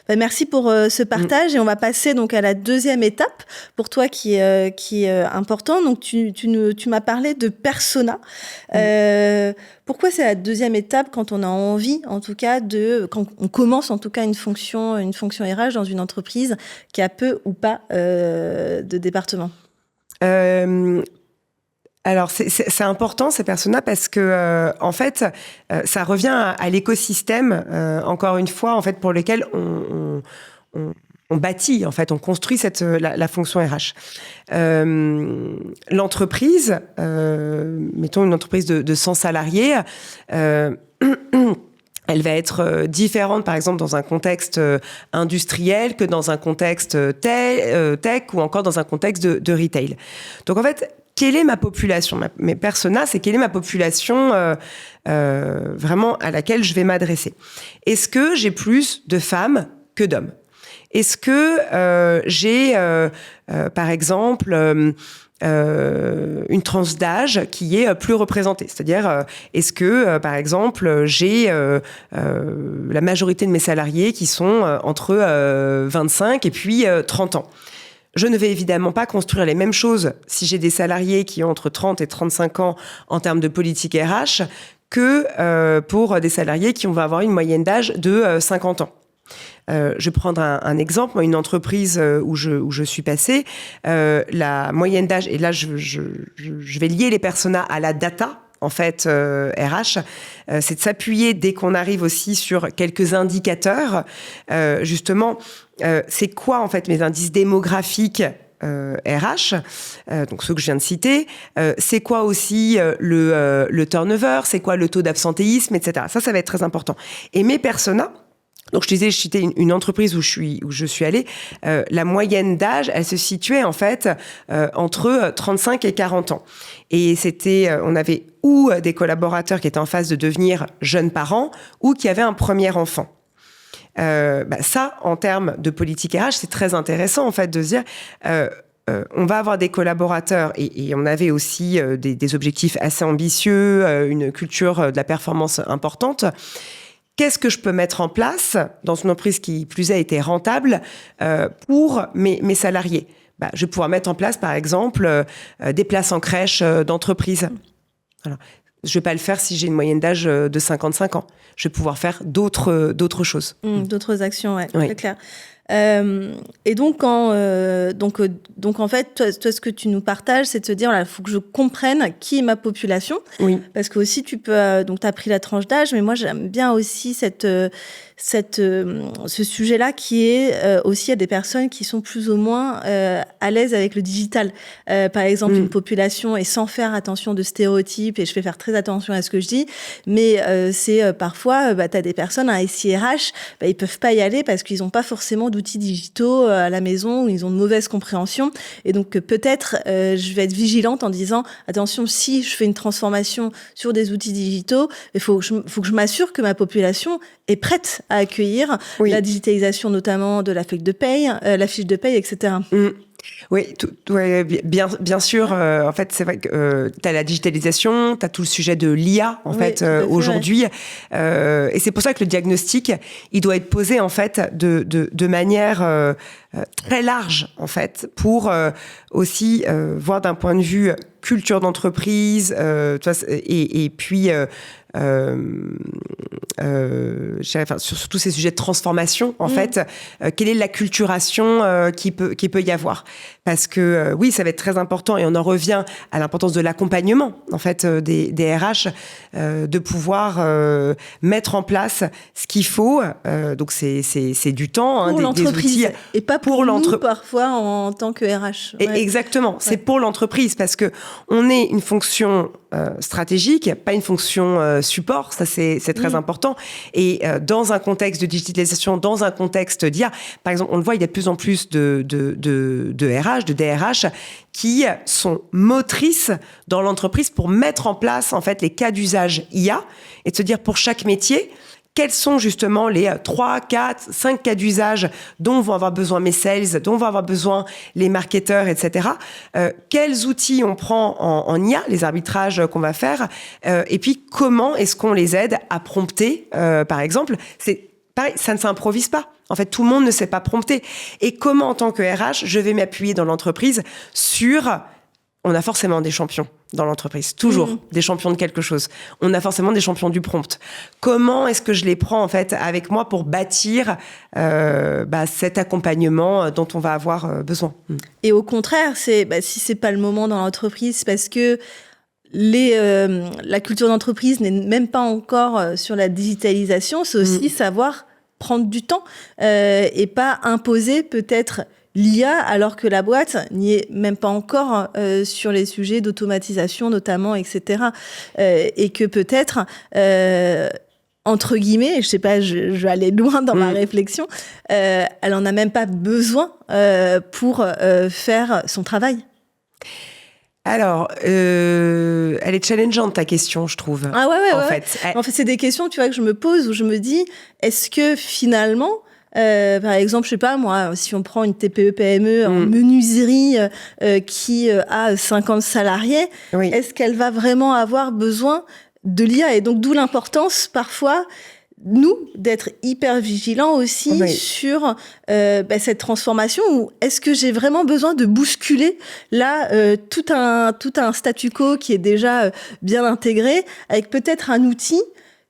Merci pour ce partage et on va passer donc à la deuxième étape pour toi qui est important. Donc tu m'as parlé de persona. Pourquoi c'est la deuxième étape quand on a envie, en tout cas quand on commence en tout cas une fonction RH dans une entreprise qui a peu ou pas de département? Alors, c'est important, ces personas, parce que, en fait, ça revient à l'écosystème, encore une fois, en fait, pour lequel on bâtit, en fait, on construit la fonction RH. L'entreprise, mettons une entreprise de 100 salariés, elle va être différente, par exemple, dans un contexte industriel que dans un contexte tech ou encore dans un contexte de retail. Donc, en fait, quelle est ma population? Mes personas, c'est quelle est ma population vraiment à laquelle je vais m'adresser? Est-ce que j'ai plus de femmes que d'hommes? Est-ce que j'ai, par exemple, une tranche d'âge qui est plus représentée? C'est-à-dire, est-ce que, par exemple, j'ai la majorité de mes salariés qui sont entre 25 et puis 30 ans? Je ne vais évidemment pas construire les mêmes choses si j'ai des salariés qui ont entre 30 et 35 ans en termes de politique RH que pour des salariés qui vont avoir une moyenne d'âge de 50 ans. Je vais prendre un exemple, une entreprise où je suis passée, la moyenne d'âge, et là je vais lier les personas à la data, en fait, RH, c'est de s'appuyer dès qu'on arrive aussi sur quelques indicateurs, justement, c'est quoi en fait mes indices démographiques RH, donc ceux que je viens de citer, c'est quoi aussi le turnover, c'est quoi le taux d'absentéisme, etc. Ça va être très important. Et mes personas, donc je te disais, je citais une entreprise où je suis allée, la moyenne d'âge, elle se situait en fait entre 35 et 40 ans. Et on avait ou des collaborateurs qui étaient en phase de devenir jeunes parents ou qui avaient un premier enfant. Ça, en termes de politique RH, c'est très intéressant en fait de se dire, on va avoir des collaborateurs et on avait aussi des objectifs assez ambitieux, une culture de la performance importante. Qu'est-ce que je peux mettre en place dans une entreprise qui, plus est, était rentable pour mes salariés? Je vais pouvoir mettre en place, par exemple, des places en crèche d'entreprise. Alors, je ne vais pas le faire si j'ai une moyenne d'âge de 55 ans. Je vais pouvoir faire d'autres choses. D'autres actions, ouais, très clair. Et donc, donc en fait, toi, ce que tu nous partages, c'est de se dire, il faut que je comprenne qui est ma population. Oui. Parce que aussi, tu peux, donc tu as pris la tranche d'âge, mais moi, j'aime bien aussi ce sujet-là qui est aussi à des personnes qui sont plus ou moins à l'aise avec le digital. Par exemple, une population, et sans faire attention de stéréotypes, et je vais faire très attention à ce que je dis, mais c'est parfois, tu as des personnes, un SIRH, ils peuvent pas y aller parce qu'ils n'ont pas forcément d'outils digitaux à la maison, ou ils ont de mauvaise compréhension. Et donc, peut-être, je vais être vigilante en disant, attention, si je fais une transformation sur des outils digitaux, il faut que je m'assure que ma population est prête à accueillir la digitalisation, notamment de la fiche de paye, etc. Oui, bien sûr. En fait, c'est vrai que tu as la digitalisation, tu as tout le sujet de l'IA, aujourd'hui. Ouais. Et c'est pour ça que le diagnostic, il doit être posé, en fait, de manière très large, en fait, pour aussi voir d'un point de vue culture d'entreprise, et puis... sur tous ces sujets de transformation, en fait, quelle est l'acculturation qui peut y avoir? Parce que oui, ça va être très important, et on en revient à l'importance de l'accompagnement, en fait, des RH, de pouvoir mettre en place ce qu'il faut. Donc c'est du temps, pour l'entreprise, des outils, et pas pour nous parfois en tant que RH. Ouais. Exactement, c'est pour l'entreprise, parce que on est une fonction stratégique, pas une fonction support. Ça, c'est très important. Et dans un contexte de digitalisation, dans un contexte d'IA, par exemple, on le voit, il y a de plus en plus de RH, de DRH, qui sont motrices dans l'entreprise pour mettre en place, en fait, les cas d'usage IA, et de se dire, pour chaque métier, quels sont justement les 3, 4, 5 cas d'usage dont vont avoir besoin mes sales, dont vont avoir besoin les marketeurs, etc. Quels outils on prend en IA, les arbitrages qu'on va faire, et puis comment est-ce qu'on les aide à prompter, par exemple. C'est pareil, ça ne s'improvise pas. En fait, tout le monde ne sait pas prompter. Et comment, en tant que RH, je vais m'appuyer dans l'entreprise sur... On a forcément des champions dans l'entreprise, toujours des champions de quelque chose. On a forcément des champions du prompt. Comment est-ce que je les prends, en fait, avec moi pour bâtir cet accompagnement dont on va avoir besoin? Et au contraire, si c'est pas le moment dans l'entreprise, parce que la culture d'entreprise n'est même pas encore sur la digitalisation, c'est aussi savoir prendre du temps et pas imposer peut-être l'IA, alors que la boîte n'y est même pas encore sur les sujets d'automatisation notamment, etc. Et que peut-être, entre guillemets, je sais pas, je vais aller loin dans ma réflexion, elle en a même pas besoin pour faire son travail. Alors, elle est challengeante, ta question, je trouve. Ah ouais. En fait, c'est des questions, tu vois, que je me pose, où je me dis, est-ce que finalement... par exemple, je sais pas moi, si on prend une TPE-PME en menuiserie qui a 50 salariés, est-ce qu'elle va vraiment avoir besoin de l'IA? Et donc, d'où l'importance, parfois, nous, d'être hyper vigilants aussi sur cette transformation, ou est-ce que j'ai vraiment besoin de bousculer là tout un statu quo qui est déjà bien intégré, avec peut-être un outil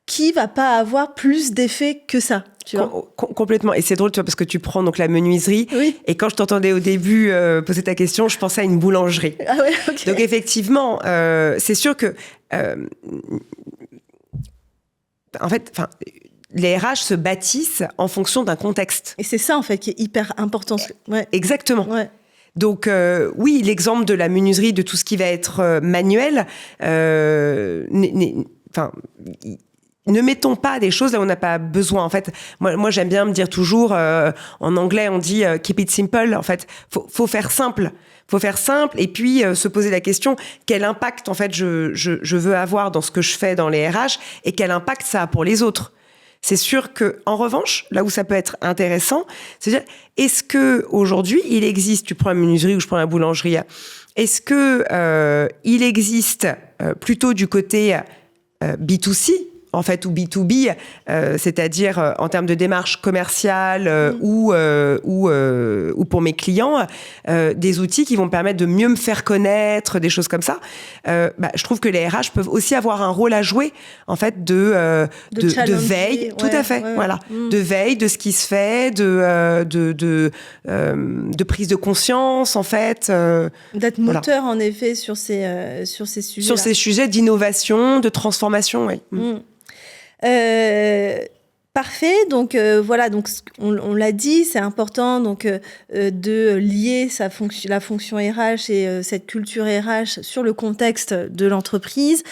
qui va pas avoir plus d'effet que ça? Tu vois. Complètement. Et c'est drôle, tu vois, parce que tu prends donc la menuiserie. Et quand je t'entendais au début poser ta question, je pensais à une boulangerie. Ah ouais, okay. Donc effectivement, c'est sûr que, en fait, les RH se bâtissent en fonction d'un contexte. Et c'est ça, en fait, qui est hyper important. Ouais. Exactement. Ouais. Donc oui, l'exemple de la menuiserie, de tout ce qui va être manuel, ne mettons pas des choses là où on n'a pas besoin. En fait, moi j'aime bien me dire toujours, en anglais on dit keep it simple. En fait, faut faire simple. Faut faire simple, et puis se poser la question, quel impact en fait je veux avoir dans ce que je fais dans les RH, et quel impact ça a pour les autres. C'est sûr que, en revanche, là où ça peut être intéressant, c'est-à-dire, est-ce que aujourd'hui il existe, tu prends la menuiserie ou je prends la boulangerie, est-ce que il existe plutôt du côté B2C, en fait, ou B2B, c'est-à-dire en termes de démarche commerciale ou pour mes clients, des outils qui vont me permettre de mieux me faire connaître, des choses comme ça. Je trouve que les RH peuvent aussi avoir un rôle à jouer, en fait, de veille. Tout à fait, voilà. De veille de ce qui se fait, de prise de conscience, en fait. D'être moteur, en effet, sur ces sujets. Sur ces sujets d'innovation, de transformation, oui. Parfait. Donc voilà. Donc on l'a dit, c'est important donc de lier la fonction RH et cette culture RH sur le contexte de l'entreprise.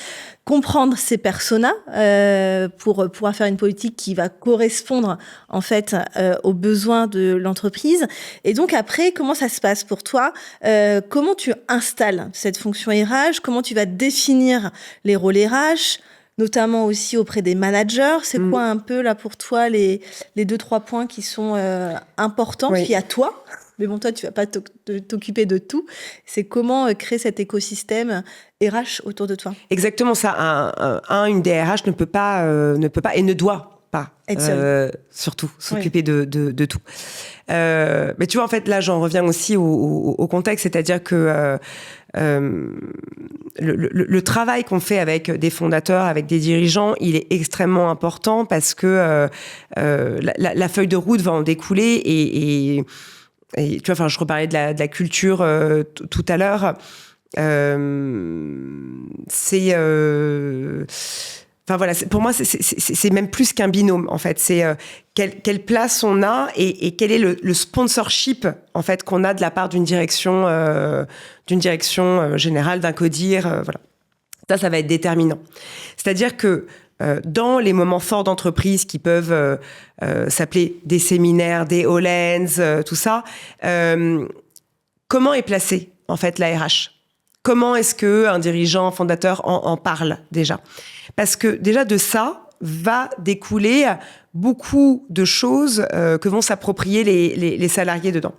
Comprendre ses personas pour pouvoir faire une politique qui va correspondre en fait aux besoins de l'entreprise. Et donc après, comment ça se passe pour toi? Comment tu installes cette fonction RH? Comment tu vas définir les rôles RH? Notamment aussi auprès des managers. C'est quoi un peu là pour toi les 2-3 points qui sont importants, qui à toi, mais bon, toi tu vas pas t'occuper de tout. C'est comment créer cet écosystème RH autour de toi. Exactement ça. Une DRH ne peut pas et ne doit pas surtout s'occuper de tout. Mais tu vois, en fait, là, j'en reviens aussi au contexte, c'est-à-dire que le travail qu'on fait avec des fondateurs, avec des dirigeants, il est extrêmement important parce que la feuille de route va en découler et tu vois, enfin, je reparlais de la culture tout à l'heure. Enfin voilà, pour moi, c'est même plus qu'un binôme, en fait. C'est quelle place on a et quel est le sponsorship, en fait, qu'on a de la part d'une direction générale, d'un CODIR, voilà. Ça va être déterminant. C'est-à-dire que dans les moments forts d'entreprise qui peuvent s'appeler des séminaires, des All-Hands, tout ça, comment est placée, en fait, la RH ? Comment est-ce qu'un dirigeant, un fondateur en parle déjà ? Parce que déjà de ça va découler beaucoup de choses que vont s'approprier les salariés dedans.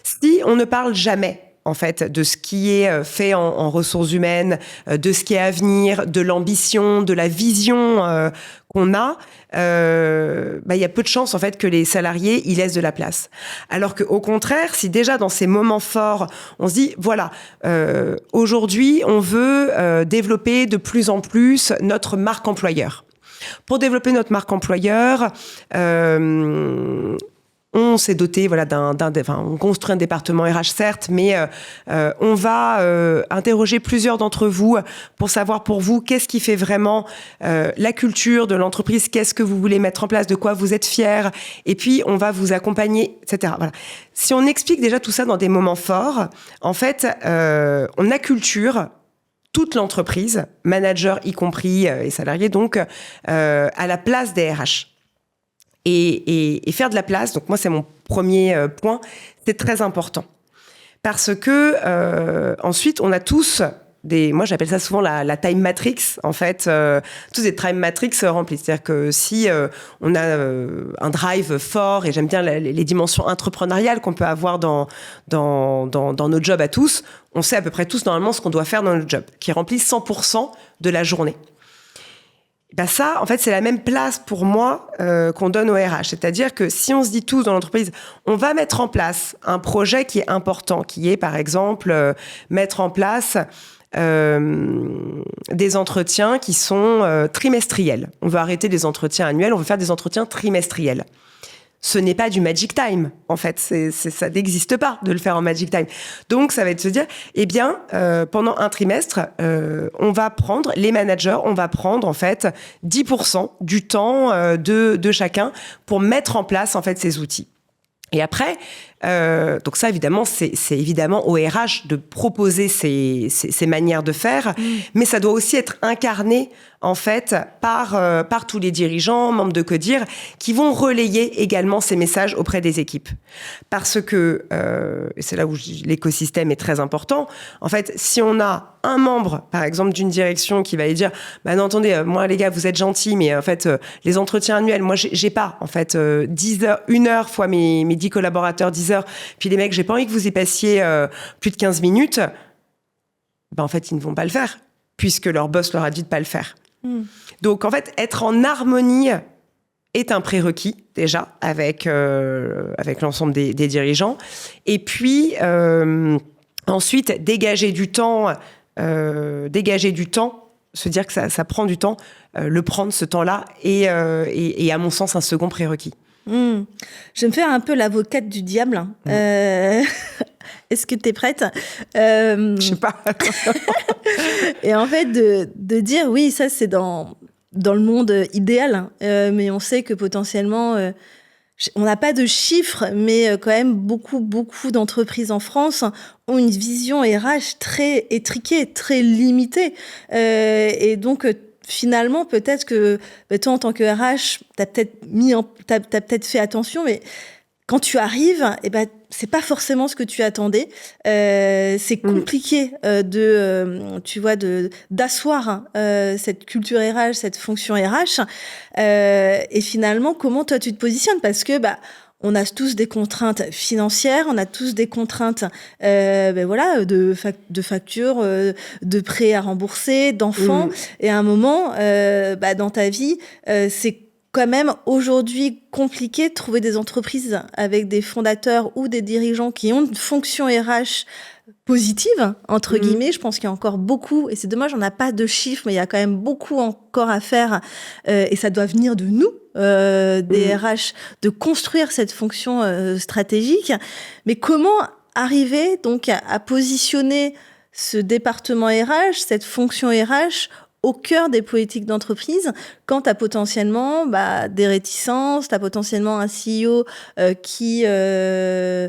Si on ne parle jamais en fait de ce qui est fait en ressources humaines, de ce qui est à venir, de l'ambition, de la vision qu'on a, y a peu de chances en fait que les salariés y laissent de la place. Alors que au contraire, si déjà dans ces moments forts, on se dit voilà, aujourd'hui on veut développer de plus en plus notre marque employeur. Pour développer notre marque employeur, on s'est doté, voilà, on construit un département RH certes, mais on va interroger plusieurs d'entre vous pour savoir pour vous qu'est-ce qui fait vraiment la culture de l'entreprise, qu'est-ce que vous voulez mettre en place, de quoi vous êtes fiers, et puis on va vous accompagner, etc. Voilà. Si on explique déjà tout ça dans des moments forts, en fait, on acculture toute l'entreprise, manager y compris et salariés, donc à la place des RH. Et faire de la place, donc moi c'est mon premier point, c'est très important. Parce que ensuite on a tous moi j'appelle ça souvent la time matrix, en fait, tous des time matrix remplis. C'est-à-dire que si on a un drive fort, et j'aime bien les dimensions entrepreneuriales qu'on peut avoir dans nos jobs à tous, on sait à peu près tous normalement ce qu'on doit faire dans notre job, qui remplit 100% de la journée. Ça, en fait, c'est la même place pour moi qu'on donne au RH. C'est-à-dire que si on se dit tous dans l'entreprise, on va mettre en place un projet qui est important, qui est, par exemple, mettre en place des entretiens qui sont trimestriels. On veut arrêter des entretiens annuels, on veut faire des entretiens trimestriels. Ce n'est pas du magic time, en fait. Ça n'existe pas de le faire en magic time. Donc, ça va être se dire, pendant un trimestre, les managers, on va prendre, en fait, 10% du temps de chacun pour mettre en place, en fait, ces outils. Et après, donc ça, évidemment, c'est évidemment au RH de proposer ces manières de faire, mais ça doit aussi être incarné, en fait, par tous les dirigeants, membres de CODIR, qui vont relayer également ces messages auprès des équipes. Parce que, et c'est là où l'écosystème est très important, en fait, si on a un membre, par exemple, d'une direction qui va aller dire « non, attendez, moi, les gars, vous êtes gentils, mais en fait, les entretiens annuels, moi, j'ai pas, en fait, 10 heures, 1 heure fois mes 10 collaborateurs, 10 heures, puis les mecs, j'ai pas envie que vous y passiez plus de 15 minutes. » En fait, ils ne vont pas le faire, puisque leur boss leur a dit de pas le faire. Donc, en fait, être en harmonie est un prérequis, déjà, avec l'ensemble des dirigeants. Et puis, ensuite, dégager du temps, se dire que ça prend du temps, le prendre, ce temps-là, et à mon sens, un second prérequis. Je vais me faire un peu l'avocate du diable. Est-ce que tu es prête? Je sais pas. Et en fait, de dire, oui, ça c'est dans le monde idéal, mais on sait que potentiellement, on n'a pas de chiffres, mais quand même beaucoup d'entreprises en France ont une vision RH très étriquée, très limitée. Et donc, finalement, peut-être que toi, en tant que RH, t'as peut-être fait attention, mais quand tu arrives, c'est pas forcément ce que tu attendais. C'est compliqué d'asseoir cette culture RH, cette fonction RH. Et finalement, comment toi tu te positionnes? Parce que on a tous des contraintes financières, on a tous des contraintes de factures, de prêts à rembourser, d'enfants. Et à un moment, dans ta vie, c'est quand même aujourd'hui compliqué de trouver des entreprises avec des fondateurs ou des dirigeants qui ont une fonction RH positive, entre guillemets. Je pense qu'il y a encore beaucoup, et c'est dommage, on n'a pas de chiffres, mais il y a quand même beaucoup encore à faire, et ça doit venir de nous, des RH, de construire cette fonction stratégique. Mais comment arriver donc à positionner ce département RH, cette fonction RH, au cœur des politiques d'entreprise, quand tu as potentiellement des réticences, tu as potentiellement un CEO qui n'a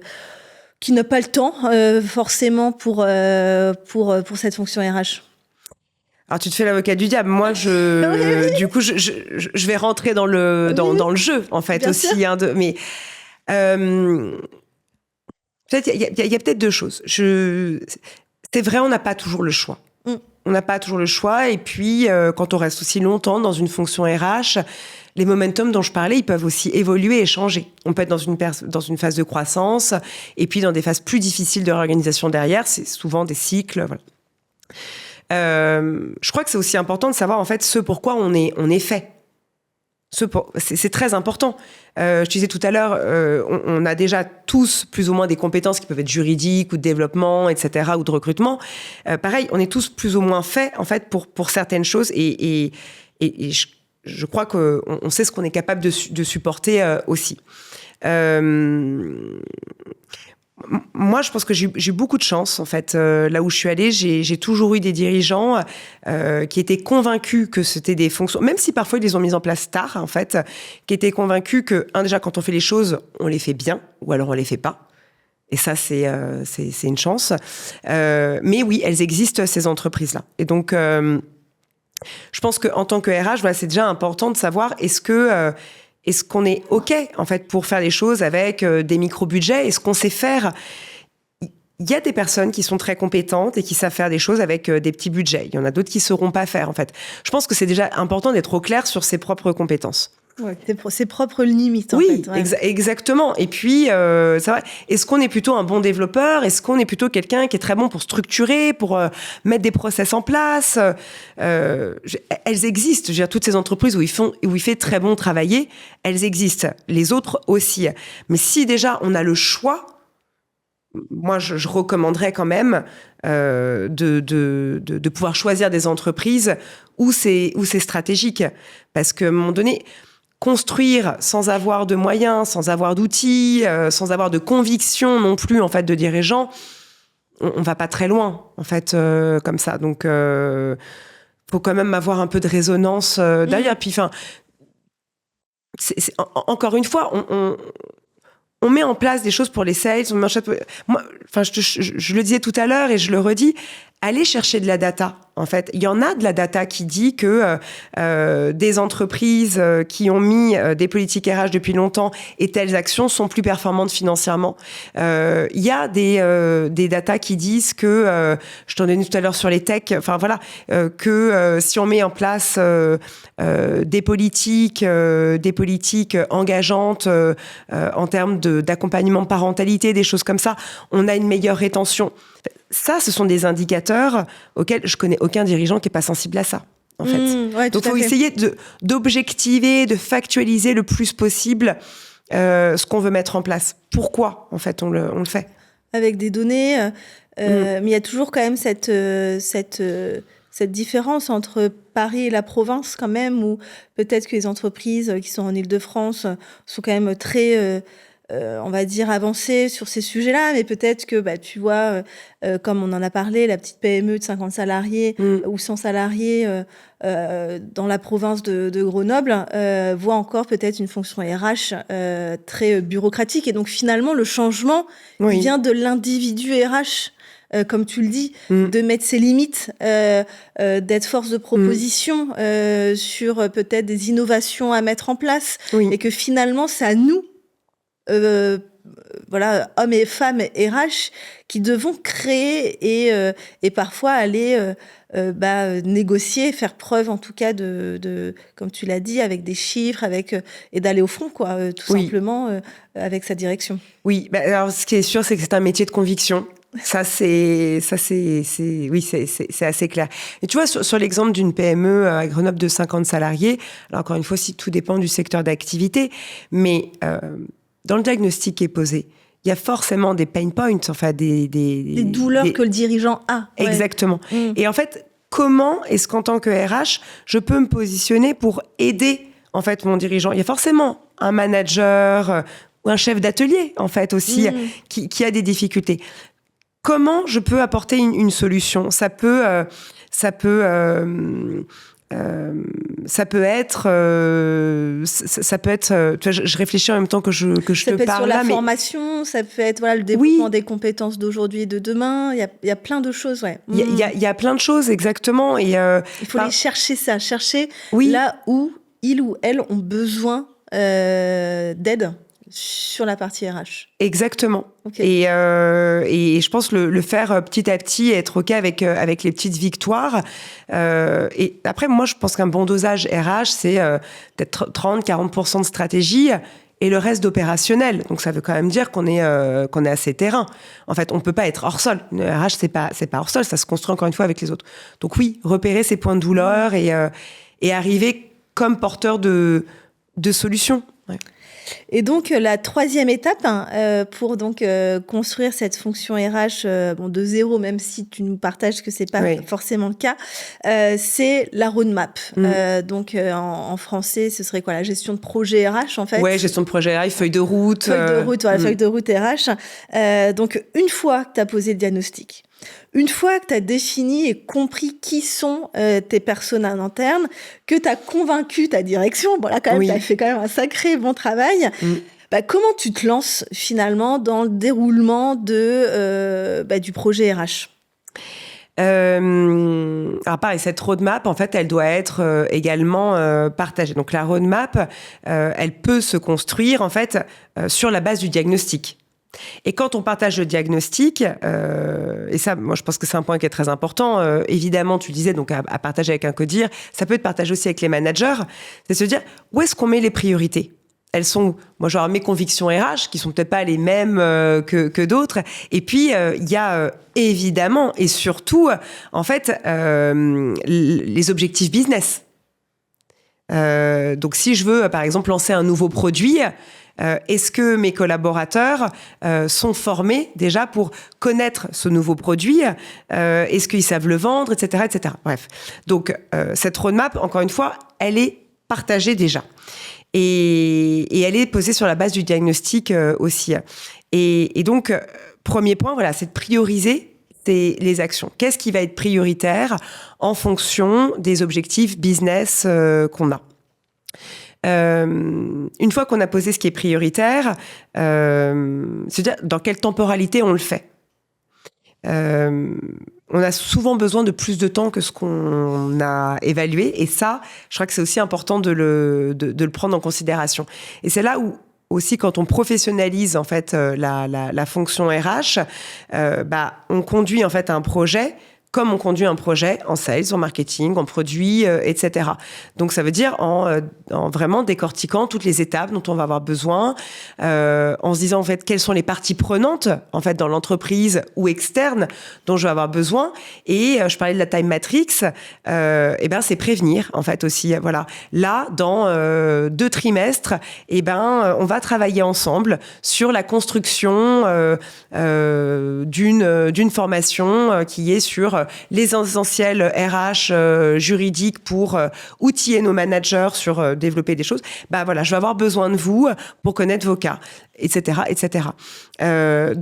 pas le temps forcément pour cette fonction RH. Alors tu te fais l'avocat du diable. Moi, du coup, je vais rentrer dans le jeu en fait. Bien aussi. Mais peut-être il y a peut-être deux choses. C'est vrai, on n'a pas toujours le choix. On n'a pas toujours le choix. Et puis, quand on reste aussi longtemps dans une fonction RH, les momentum dont je parlais, ils peuvent aussi évoluer et changer. On peut être dans une phase de croissance et puis dans des phases plus difficiles de réorganisation derrière. C'est souvent des cycles. Voilà. Je crois que c'est aussi important de savoir en fait ce pourquoi on est fait. C'est très important. Je disais tout à l'heure, on a déjà tous plus ou moins des compétences qui peuvent être juridiques ou de développement, etc., ou de recrutement. Pareil, on est tous plus ou moins faits en fait pour certaines choses et je crois qu'on sait ce qu'on est capable de supporter aussi. Moi, je pense que j'ai eu beaucoup de chance, en fait. Là où je suis allée, j'ai toujours eu des dirigeants qui étaient convaincus que c'était des fonctions, même si parfois ils les ont mises en place tard, en fait, qui étaient convaincus que, déjà, quand on fait les choses, on les fait bien, ou alors on les fait pas. Et ça, c'est une chance. Mais oui, elles existent, ces entreprises-là. Et donc, je pense qu'en tant que RH, voilà, c'est déjà important de savoir est-ce qu'on est OK, en fait, pour faire les choses avec des micro-budgets? Est-ce qu'on sait faire? Il y a des personnes qui sont très compétentes et qui savent faire des choses avec des petits budgets. Il y en a d'autres qui ne sauront pas faire, en fait. Je pense que c'est déjà important d'être au clair sur ses propres compétences. Ouais, ses propres limites, en fait. Ouais. Exactement. Et puis, c'est vrai, est-ce qu'on est plutôt un bon développeur? Est-ce qu'on est plutôt quelqu'un qui est très bon pour structurer, pour mettre des process en place? Elles existent. Je veux dire, toutes ces entreprises où il fait très bon travailler, elles existent. Les autres aussi. Mais si déjà on a le choix, moi, je recommanderais quand même de pouvoir choisir des entreprises où c'est stratégique. Parce qu'à un moment donné, construire sans avoir de moyens, sans avoir d'outils, sans avoir de conviction non plus, en fait, de dirigeants, on va pas très loin, en fait, comme ça. Donc, faut quand même avoir un peu de résonance derrière. Puis, enfin, encore une fois, on met en place des choses pour les sales. Moi, je le disais tout à l'heure et je le redis, allez chercher de la data. En fait, il y en a de la data qui dit que des entreprises qui ont mis des politiques RH depuis longtemps et telles actions sont plus performantes financièrement. Il y a des data qui disent que, je t'en donnais tout à l'heure sur les techs, enfin voilà, que si on met en place des politiques engageantes en termes d'accompagnement parentalité, des choses comme ça, on a une meilleure rétention. Ça, ce sont des indicateurs auxquels je connais aucun dirigeant qui est pas sensible à ça. en fait. Ouais, Donc, il faut essayer d'objectiver, de factualiser le plus possible ce qu'on veut mettre en place. Pourquoi, en fait, on le fait. Avec des données, mais il y a toujours quand même cette différence entre Paris et la province quand même, où peut-être que les entreprises qui sont en Île-de-France sont quand même très, on va dire, avancées sur ces sujets-là, mais peut-être que, tu vois, comme on en a parlé, la petite PME de 50 salariés ou 100 salariés dans la province de Grenoble voit encore peut-être une fonction RH très bureaucratique. Et donc finalement, le changement vient de l'individu RH. Comme tu le dis, de mettre ses limites, d'être force de proposition sur peut-être des innovations à mettre en place, et que finalement, c'est à nous, voilà, hommes et femmes RH, qui devons créer et parfois aller négocier, faire preuve en tout cas de comme tu l'as dit, avec des chiffres, et d'aller au front, quoi, tout simplement, avec sa direction. Oui, alors ce qui est sûr, c'est que c'est un métier de conviction. Ça c'est assez clair. Et tu vois, sur l'exemple d'une PME à Grenoble de 50 salariés, alors encore une fois, si tout dépend du secteur d'activité, mais dans le diagnostic qui est posé, il y a forcément des pain points, enfin des douleurs que le dirigeant a. Exactement. Et en fait, comment est-ce qu'en tant que RH, je peux me positionner pour aider en fait mon dirigeant? Il y a forcément un manager ou un chef d'atelier en fait aussi qui a des difficultés. Comment je peux apporter une solution? Ça peut être, tu vois, je réfléchis en même temps que je te parle là. Ça peut être sur la formation, ça peut être le développement des compétences d'aujourd'hui et de demain. Il y a plein de choses, ouais. Il y a plein de choses, exactement. Et il faut aller chercher là où ils ou elles ont besoin d'aide sur la partie RH. Exactement. Okay. Et je pense le faire petit à petit, être OK avec les petites victoires. Et après, moi, je pense qu'un bon dosage RH, c'est peut-être 30-40% de stratégie et le reste d'opérationnel. Donc, ça veut quand même dire qu'on est assez terrain. En fait, on peut pas être hors sol. Le RH, c'est pas hors sol, ça se construit encore une fois avec les autres. Donc oui, repérer ses points de douleur et arriver comme porteur de solutions. Ouais. Et donc, la troisième étape pour donc construire cette fonction RH de zéro, même si tu nous partages que c'est pas forcément le cas, c'est la roadmap. Donc, en français, ce serait quoi? La gestion de projet RH, en fait. Ouais, gestion de projet RH, feuille de route. Feuille de route RH. Donc, une fois que tu as posé le diagnostic, une fois que tu as défini et compris qui sont tes personas internes, que tu as convaincu ta direction, bon là quand même, tu as fait quand même un sacré bon travail, comment tu te lances finalement dans le déroulement du projet RH? Alors pareil, cette roadmap, en fait, elle doit être également partagée. Donc la roadmap, elle peut se construire en fait sur la base du diagnostic. Et quand on partage le diagnostic, et ça, moi, je pense que c'est un point qui est très important. Évidemment, tu disais donc à partager avec un codir, ça peut être partagé aussi avec les managers. C'est se dire où est-ce qu'on met les priorités. Elles sont, moi, genre mes convictions RH qui sont peut-être pas les mêmes que d'autres. Et puis il y a évidemment et surtout, en fait, les objectifs business. Donc, si je veux, par exemple, lancer un nouveau produit. Est-ce que mes collaborateurs sont formés déjà pour connaître ce nouveau produit? Est-ce qu'ils savent le vendre, etc., etc. Bref. Donc, cette roadmap, encore une fois, elle est partagée déjà. Et elle est posée sur la base du diagnostic aussi. Et donc, premier point, voilà, c'est de prioriser les actions. Qu'est-ce qui va être prioritaire en fonction des objectifs business qu'on a? Une fois qu'on a posé ce qui est prioritaire, c'est-à-dire dans quelle temporalité on le fait. On a souvent besoin de plus de temps que ce qu'on a évalué, et ça, je crois que c'est aussi important de le prendre en considération. Et c'est là où aussi, quand on professionnalise en fait la fonction RH, on conduit en fait un projet comme on conduit un projet en sales, en marketing, en produit, etc. Donc ça veut dire en vraiment décortiquant toutes les étapes dont on va avoir besoin, en se disant en fait quelles sont les parties prenantes en fait dans l'entreprise ou externes dont je vais avoir besoin. Et je parlais de la time matrix, c'est prévenir en fait aussi. Voilà, là dans 2 trimestres, on va travailler ensemble sur la construction d'une formation qui est sur les essentiels RH juridiques pour outiller nos managers sur développer des choses. Je vais avoir besoin de vous pour connaître vos cas, etc., etc. C'est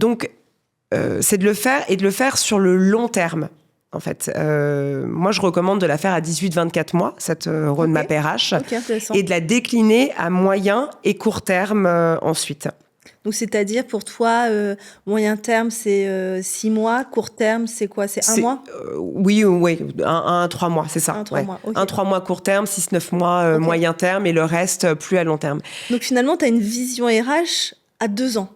de le faire et de le faire sur le long terme. En fait, moi, je recommande de la faire à 18-24 mois, cette roadmap RH, et de la décliner à moyen et court terme ensuite. Donc, c'est-à-dire, pour toi, moyen terme, c'est 6 mois, court terme, c'est quoi? C'est 1 mois? Oui, 3 mois, c'est ça. 3 mois, okay. 3 mois court terme, 6-9 mois moyen terme, et le reste plus à long terme. Donc, finalement, tu as une vision RH à 2 ans.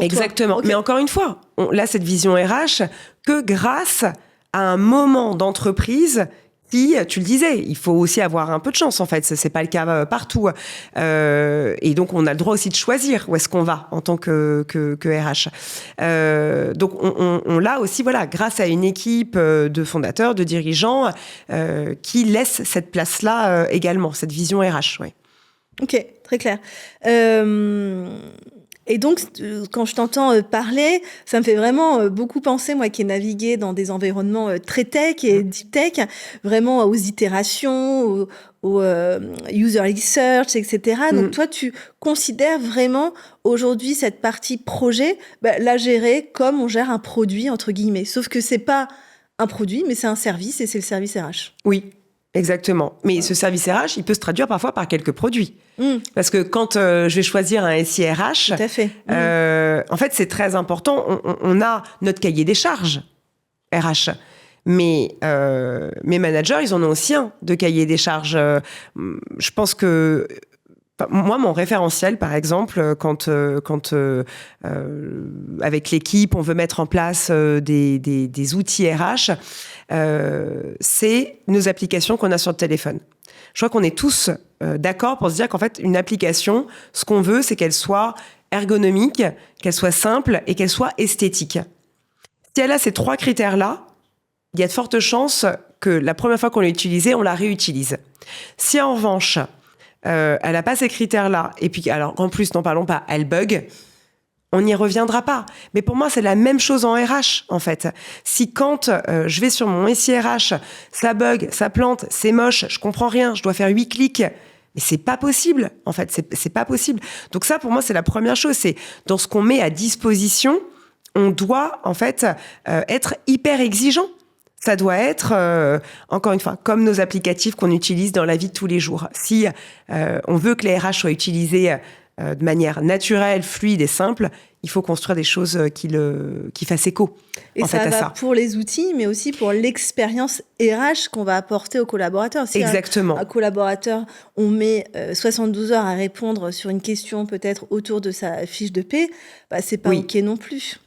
Exactement. Okay. Mais encore une fois, là, cette vision RH, que grâce à un moment d'entreprise qui, tu le disais, il faut aussi avoir un peu de chance, en fait. C'est pas le cas partout. Et donc, on a le droit aussi de choisir où est-ce qu'on va en tant que RH. Donc, on l'a aussi, voilà, grâce à une équipe de fondateurs, de dirigeants qui laissent cette place-là également, cette vision RH, oui. Ok, très clair. Et donc, quand je t'entends parler, ça me fait vraiment beaucoup penser, moi qui ai navigué dans des environnements très tech et deep tech, vraiment aux itérations, au user research, etc. Donc, toi, tu considères vraiment aujourd'hui cette partie projet, la gérer comme on gère un produit, entre guillemets. Sauf que c'est pas un produit, mais c'est un service et c'est le service RH. Oui. Exactement. Mais ce service RH, il peut se traduire parfois par quelques produits. Parce que quand je vais choisir un SIRH, tout à fait. En fait, c'est très important. On a notre cahier des charges RH. Mais mes managers, ils en ont aussi un de cahier des charges. Je pense que moi, mon référentiel, par exemple, quand avec l'équipe, on veut mettre en place des outils RH, c'est nos applications qu'on a sur le téléphone. Je crois qu'on est tous d'accord pour se dire qu'en fait, une application, ce qu'on veut, c'est qu'elle soit ergonomique, qu'elle soit simple et qu'elle soit esthétique. Si elle a ces 3 critères-là, il y a de fortes chances que la première fois qu'on l'a utilisée, on la réutilise. Si en revanche, elle n'a pas ces critères-là, et puis alors en plus, n'en parlons pas, elle bug, on n'y reviendra pas. Mais pour moi, c'est la même chose en RH, en fait. Si quand je vais sur mon SIRH, ça bug, ça plante, c'est moche, je comprends rien, je dois faire 8 clics, mais c'est pas possible, en fait, c'est pas possible. Donc ça, pour moi, c'est la première chose, c'est dans ce qu'on met à disposition, on doit, en fait, être hyper exigeant. Ça doit être, encore une fois, comme nos applicatifs qu'on utilise dans la vie de tous les jours. Si on veut que les RH soient utilisés de manière naturelle, fluide et simple, il faut construire des choses qui fassent écho. Et en ça fait, va à ça. Pour les outils, mais aussi pour l'expérience RH qu'on va apporter aux collaborateurs. Si Exactement. Un collaborateur, on met 72 heures à répondre sur une question peut-être autour de sa fiche de paie, c'est pas OK non plus.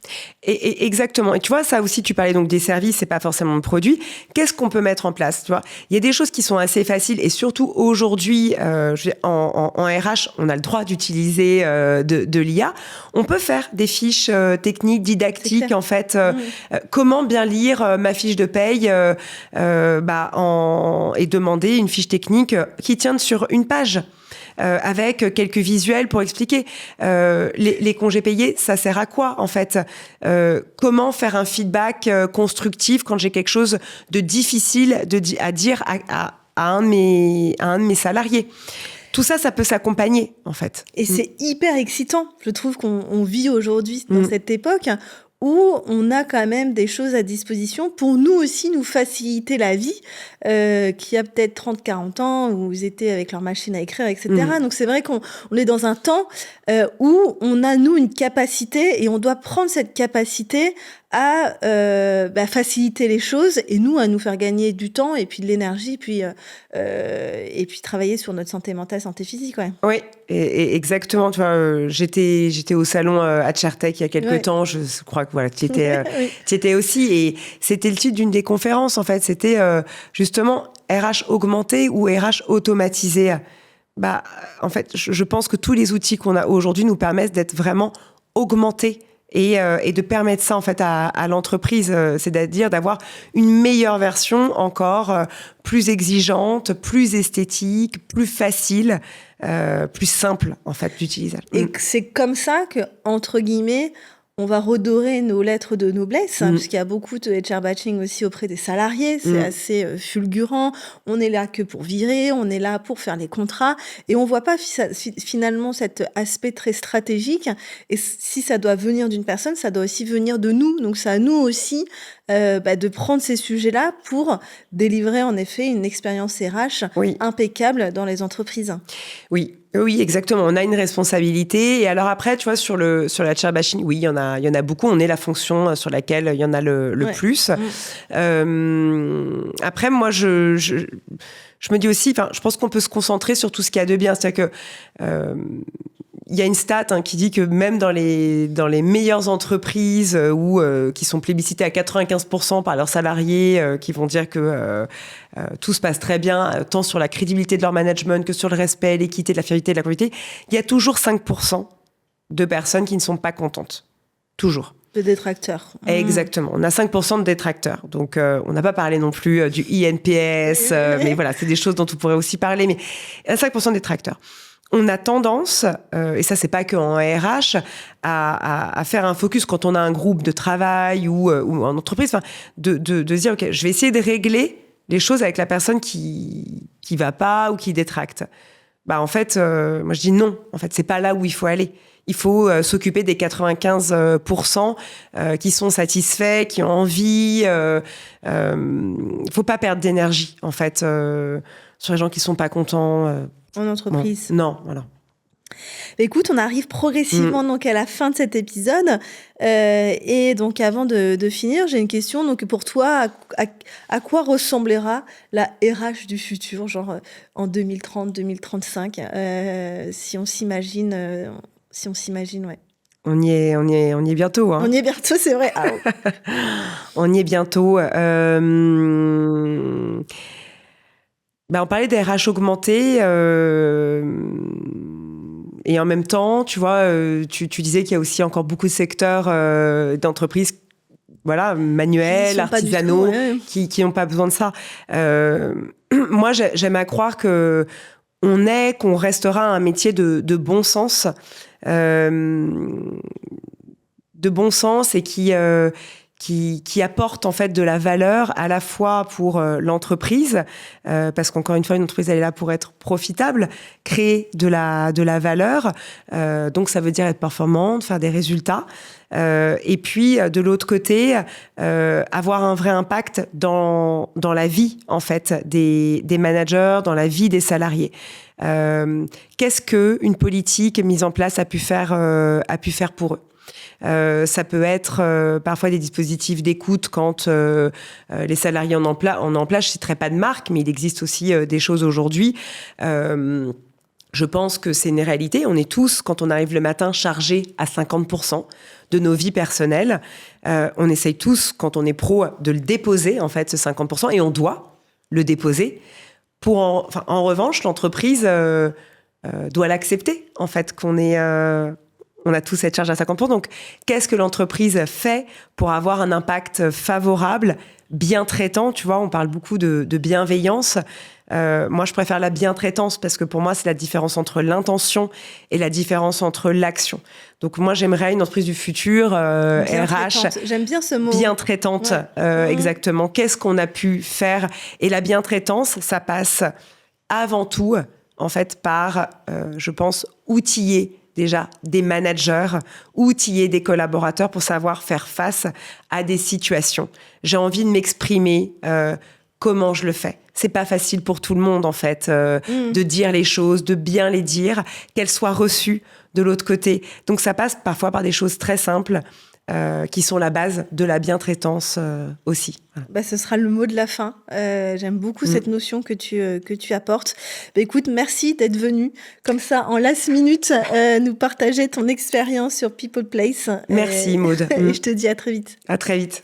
Et exactement. Et tu vois, ça aussi, tu parlais donc des services, c'est pas forcément le produit. Qu'est-ce qu'on peut mettre en place, tu vois ? Il y a des choses qui sont assez faciles et surtout aujourd'hui, en RH, on a le droit d'utiliser de l'IA. On peut faire des fiches techniques, didactiques, en fait. Comment bien lire ma fiche de paye et demander une fiche technique qui tienne sur une page. Avec quelques visuels pour expliquer les congés payés, ça sert à quoi en fait, comment faire un feedback constructif quand j'ai quelque chose de difficile à dire à un de mes salariés. Tout ça, ça peut s'accompagner, en fait. Et c'est hyper excitant. Je trouve qu'on vit aujourd'hui dans cette époque où on a quand même des choses à disposition pour nous aussi nous faciliter la vie, qui a peut-être 30-40 ans, où ils étaient avec leur machine à écrire, etc. Donc c'est vrai qu'on est dans un temps où on a, nous, une capacité et on doit prendre cette capacité à faciliter les choses et nous à nous faire gagner du temps et puis de l'énergie et puis travailler sur notre santé mentale, santé physique. Ouais. Oui, et exactement. Tu vois, j'étais au salon à Chertech il y a quelques temps. Je crois que voilà, tu étais aussi. Et c'était le titre d'une des conférences. En fait, c'était justement RH augmenté ou RH automatisé. Bah, en fait, je pense que tous les outils qu'on a aujourd'hui nous permettent d'être vraiment augmentés. Et de permettre ça en fait à l'entreprise, c'est-à-dire d'avoir une meilleure version encore plus exigeante, plus esthétique, plus facile, plus simple en fait d'utilisation. Et c'est comme ça que entre guillemets on va redorer nos lettres de noblesse, parce qu'il y a beaucoup de HR batching aussi auprès des salariés, c'est assez fulgurant. On est là que pour virer, on est là pour faire les contrats, et on voit pas finalement cet aspect très stratégique. Et si ça doit venir d'une personne, ça doit aussi venir de nous. Donc c'est à nous aussi de prendre ces sujets-là pour délivrer en effet une expérience RH impeccable dans les entreprises. Oui, exactement. On a une responsabilité. Et alors après, tu vois, sur la HR bashing, oui, il y en a beaucoup. On est la fonction sur laquelle il y en a le plus. Après, moi, je me dis aussi, je pense qu'on peut se concentrer sur tout ce qu'il y a de bien. C'est-à-dire que il y a une stat qui dit que même dans les meilleures entreprises qui sont plébiscitées à 95% par leurs salariés, qui vont dire que tout se passe très bien, tant sur la crédibilité de leur management que sur le respect, l'équité, la fiabilité, la qualité, il y a toujours 5% de personnes qui ne sont pas contentes. Toujours. De détracteurs. Exactement. On a 5% de détracteurs. Donc, on n'a pas parlé non plus du INPS, mais voilà, c'est des choses dont on pourrait aussi parler. Mais il y a 5% de détracteurs. On a tendance, et ça c'est pas qu'en RH, à faire un focus quand on a un groupe de travail ou en entreprise, de dire ok, je vais essayer de régler les choses avec la personne qui va pas ou qui détracte. Bah en fait, moi je dis non. En fait, c'est pas là où il faut aller. Il faut s'occuper des 95% qui sont satisfaits, qui ont envie. Faut pas perdre d'énergie en fait sur les gens qui sont pas contents. En entreprise. Non, voilà. Écoute, on arrive progressivement donc à la fin de cet épisode. Et donc, avant de finir, j'ai une question. Donc, pour toi, à quoi ressemblera la RH du futur, genre en 2030, 2035, si on s'imagine, ouais. On y est bientôt. Hein. On y est bientôt, c'est vrai. Ah, on y est bientôt. On parlait des RH augmentés et en même temps, tu vois, tu disais qu'il y a aussi encore beaucoup de secteurs d'entreprises, voilà, manuels, artisanaux, qui n'ont pas besoin de ça. Moi, j'aime à croire qu'on restera un métier de bon sens, et qui apporte en fait de la valeur à la fois pour l'entreprise, parce qu'encore une fois, une entreprise elle est là pour être profitable, créer de la valeur, donc ça veut dire être performante, faire des résultats, et puis de l'autre côté, avoir un vrai impact dans la vie en fait des managers, dans la vie des salariés. Qu'est-ce que une politique mise en place a pu faire pour eux? Ça peut être parfois des dispositifs d'écoute quand les salariés en place. Je citerai pas de marque, mais il existe aussi des choses aujourd'hui. Je pense que c'est une réalité. On est tous, quand on arrive le matin, chargés à 50% de nos vies personnelles. On essaye tous, quand on est pro, de le déposer, en fait, ce 50%, et on doit le déposer. En revanche, l'entreprise doit l'accepter, en fait, on a tous cette charge à 50%. Donc, qu'est-ce que l'entreprise fait pour avoir un impact favorable, bien traitant? Tu vois, on parle beaucoup de bienveillance. Moi, je préfère la bientraitance parce que pour moi, c'est la différence entre l'intention et la différence entre l'action. Donc, moi, j'aimerais une entreprise du futur, RH. J'aime bien ce mot. Bientraitante, exactement. Qu'est-ce qu'on a pu faire? Et la bientraitance, ça passe avant tout, en fait, par, je pense, outiller déjà des managers, outiller des collaborateurs pour savoir faire face à des situations. J'ai envie de m'exprimer comment je le fais. C'est pas facile pour tout le monde, en fait, de dire les choses, de bien les dire, qu'elles soient reçues de l'autre côté. Donc, ça passe parfois par des choses très simples. qui sont la base de la bientraitance aussi. Voilà. Ce sera le mot de la fin. J'aime beaucoup cette notion que tu apportes. Écoute, merci d'être venu comme ça en last minute nous partager ton expérience sur People Place. Merci Maud. Et je te dis à très vite. À très vite.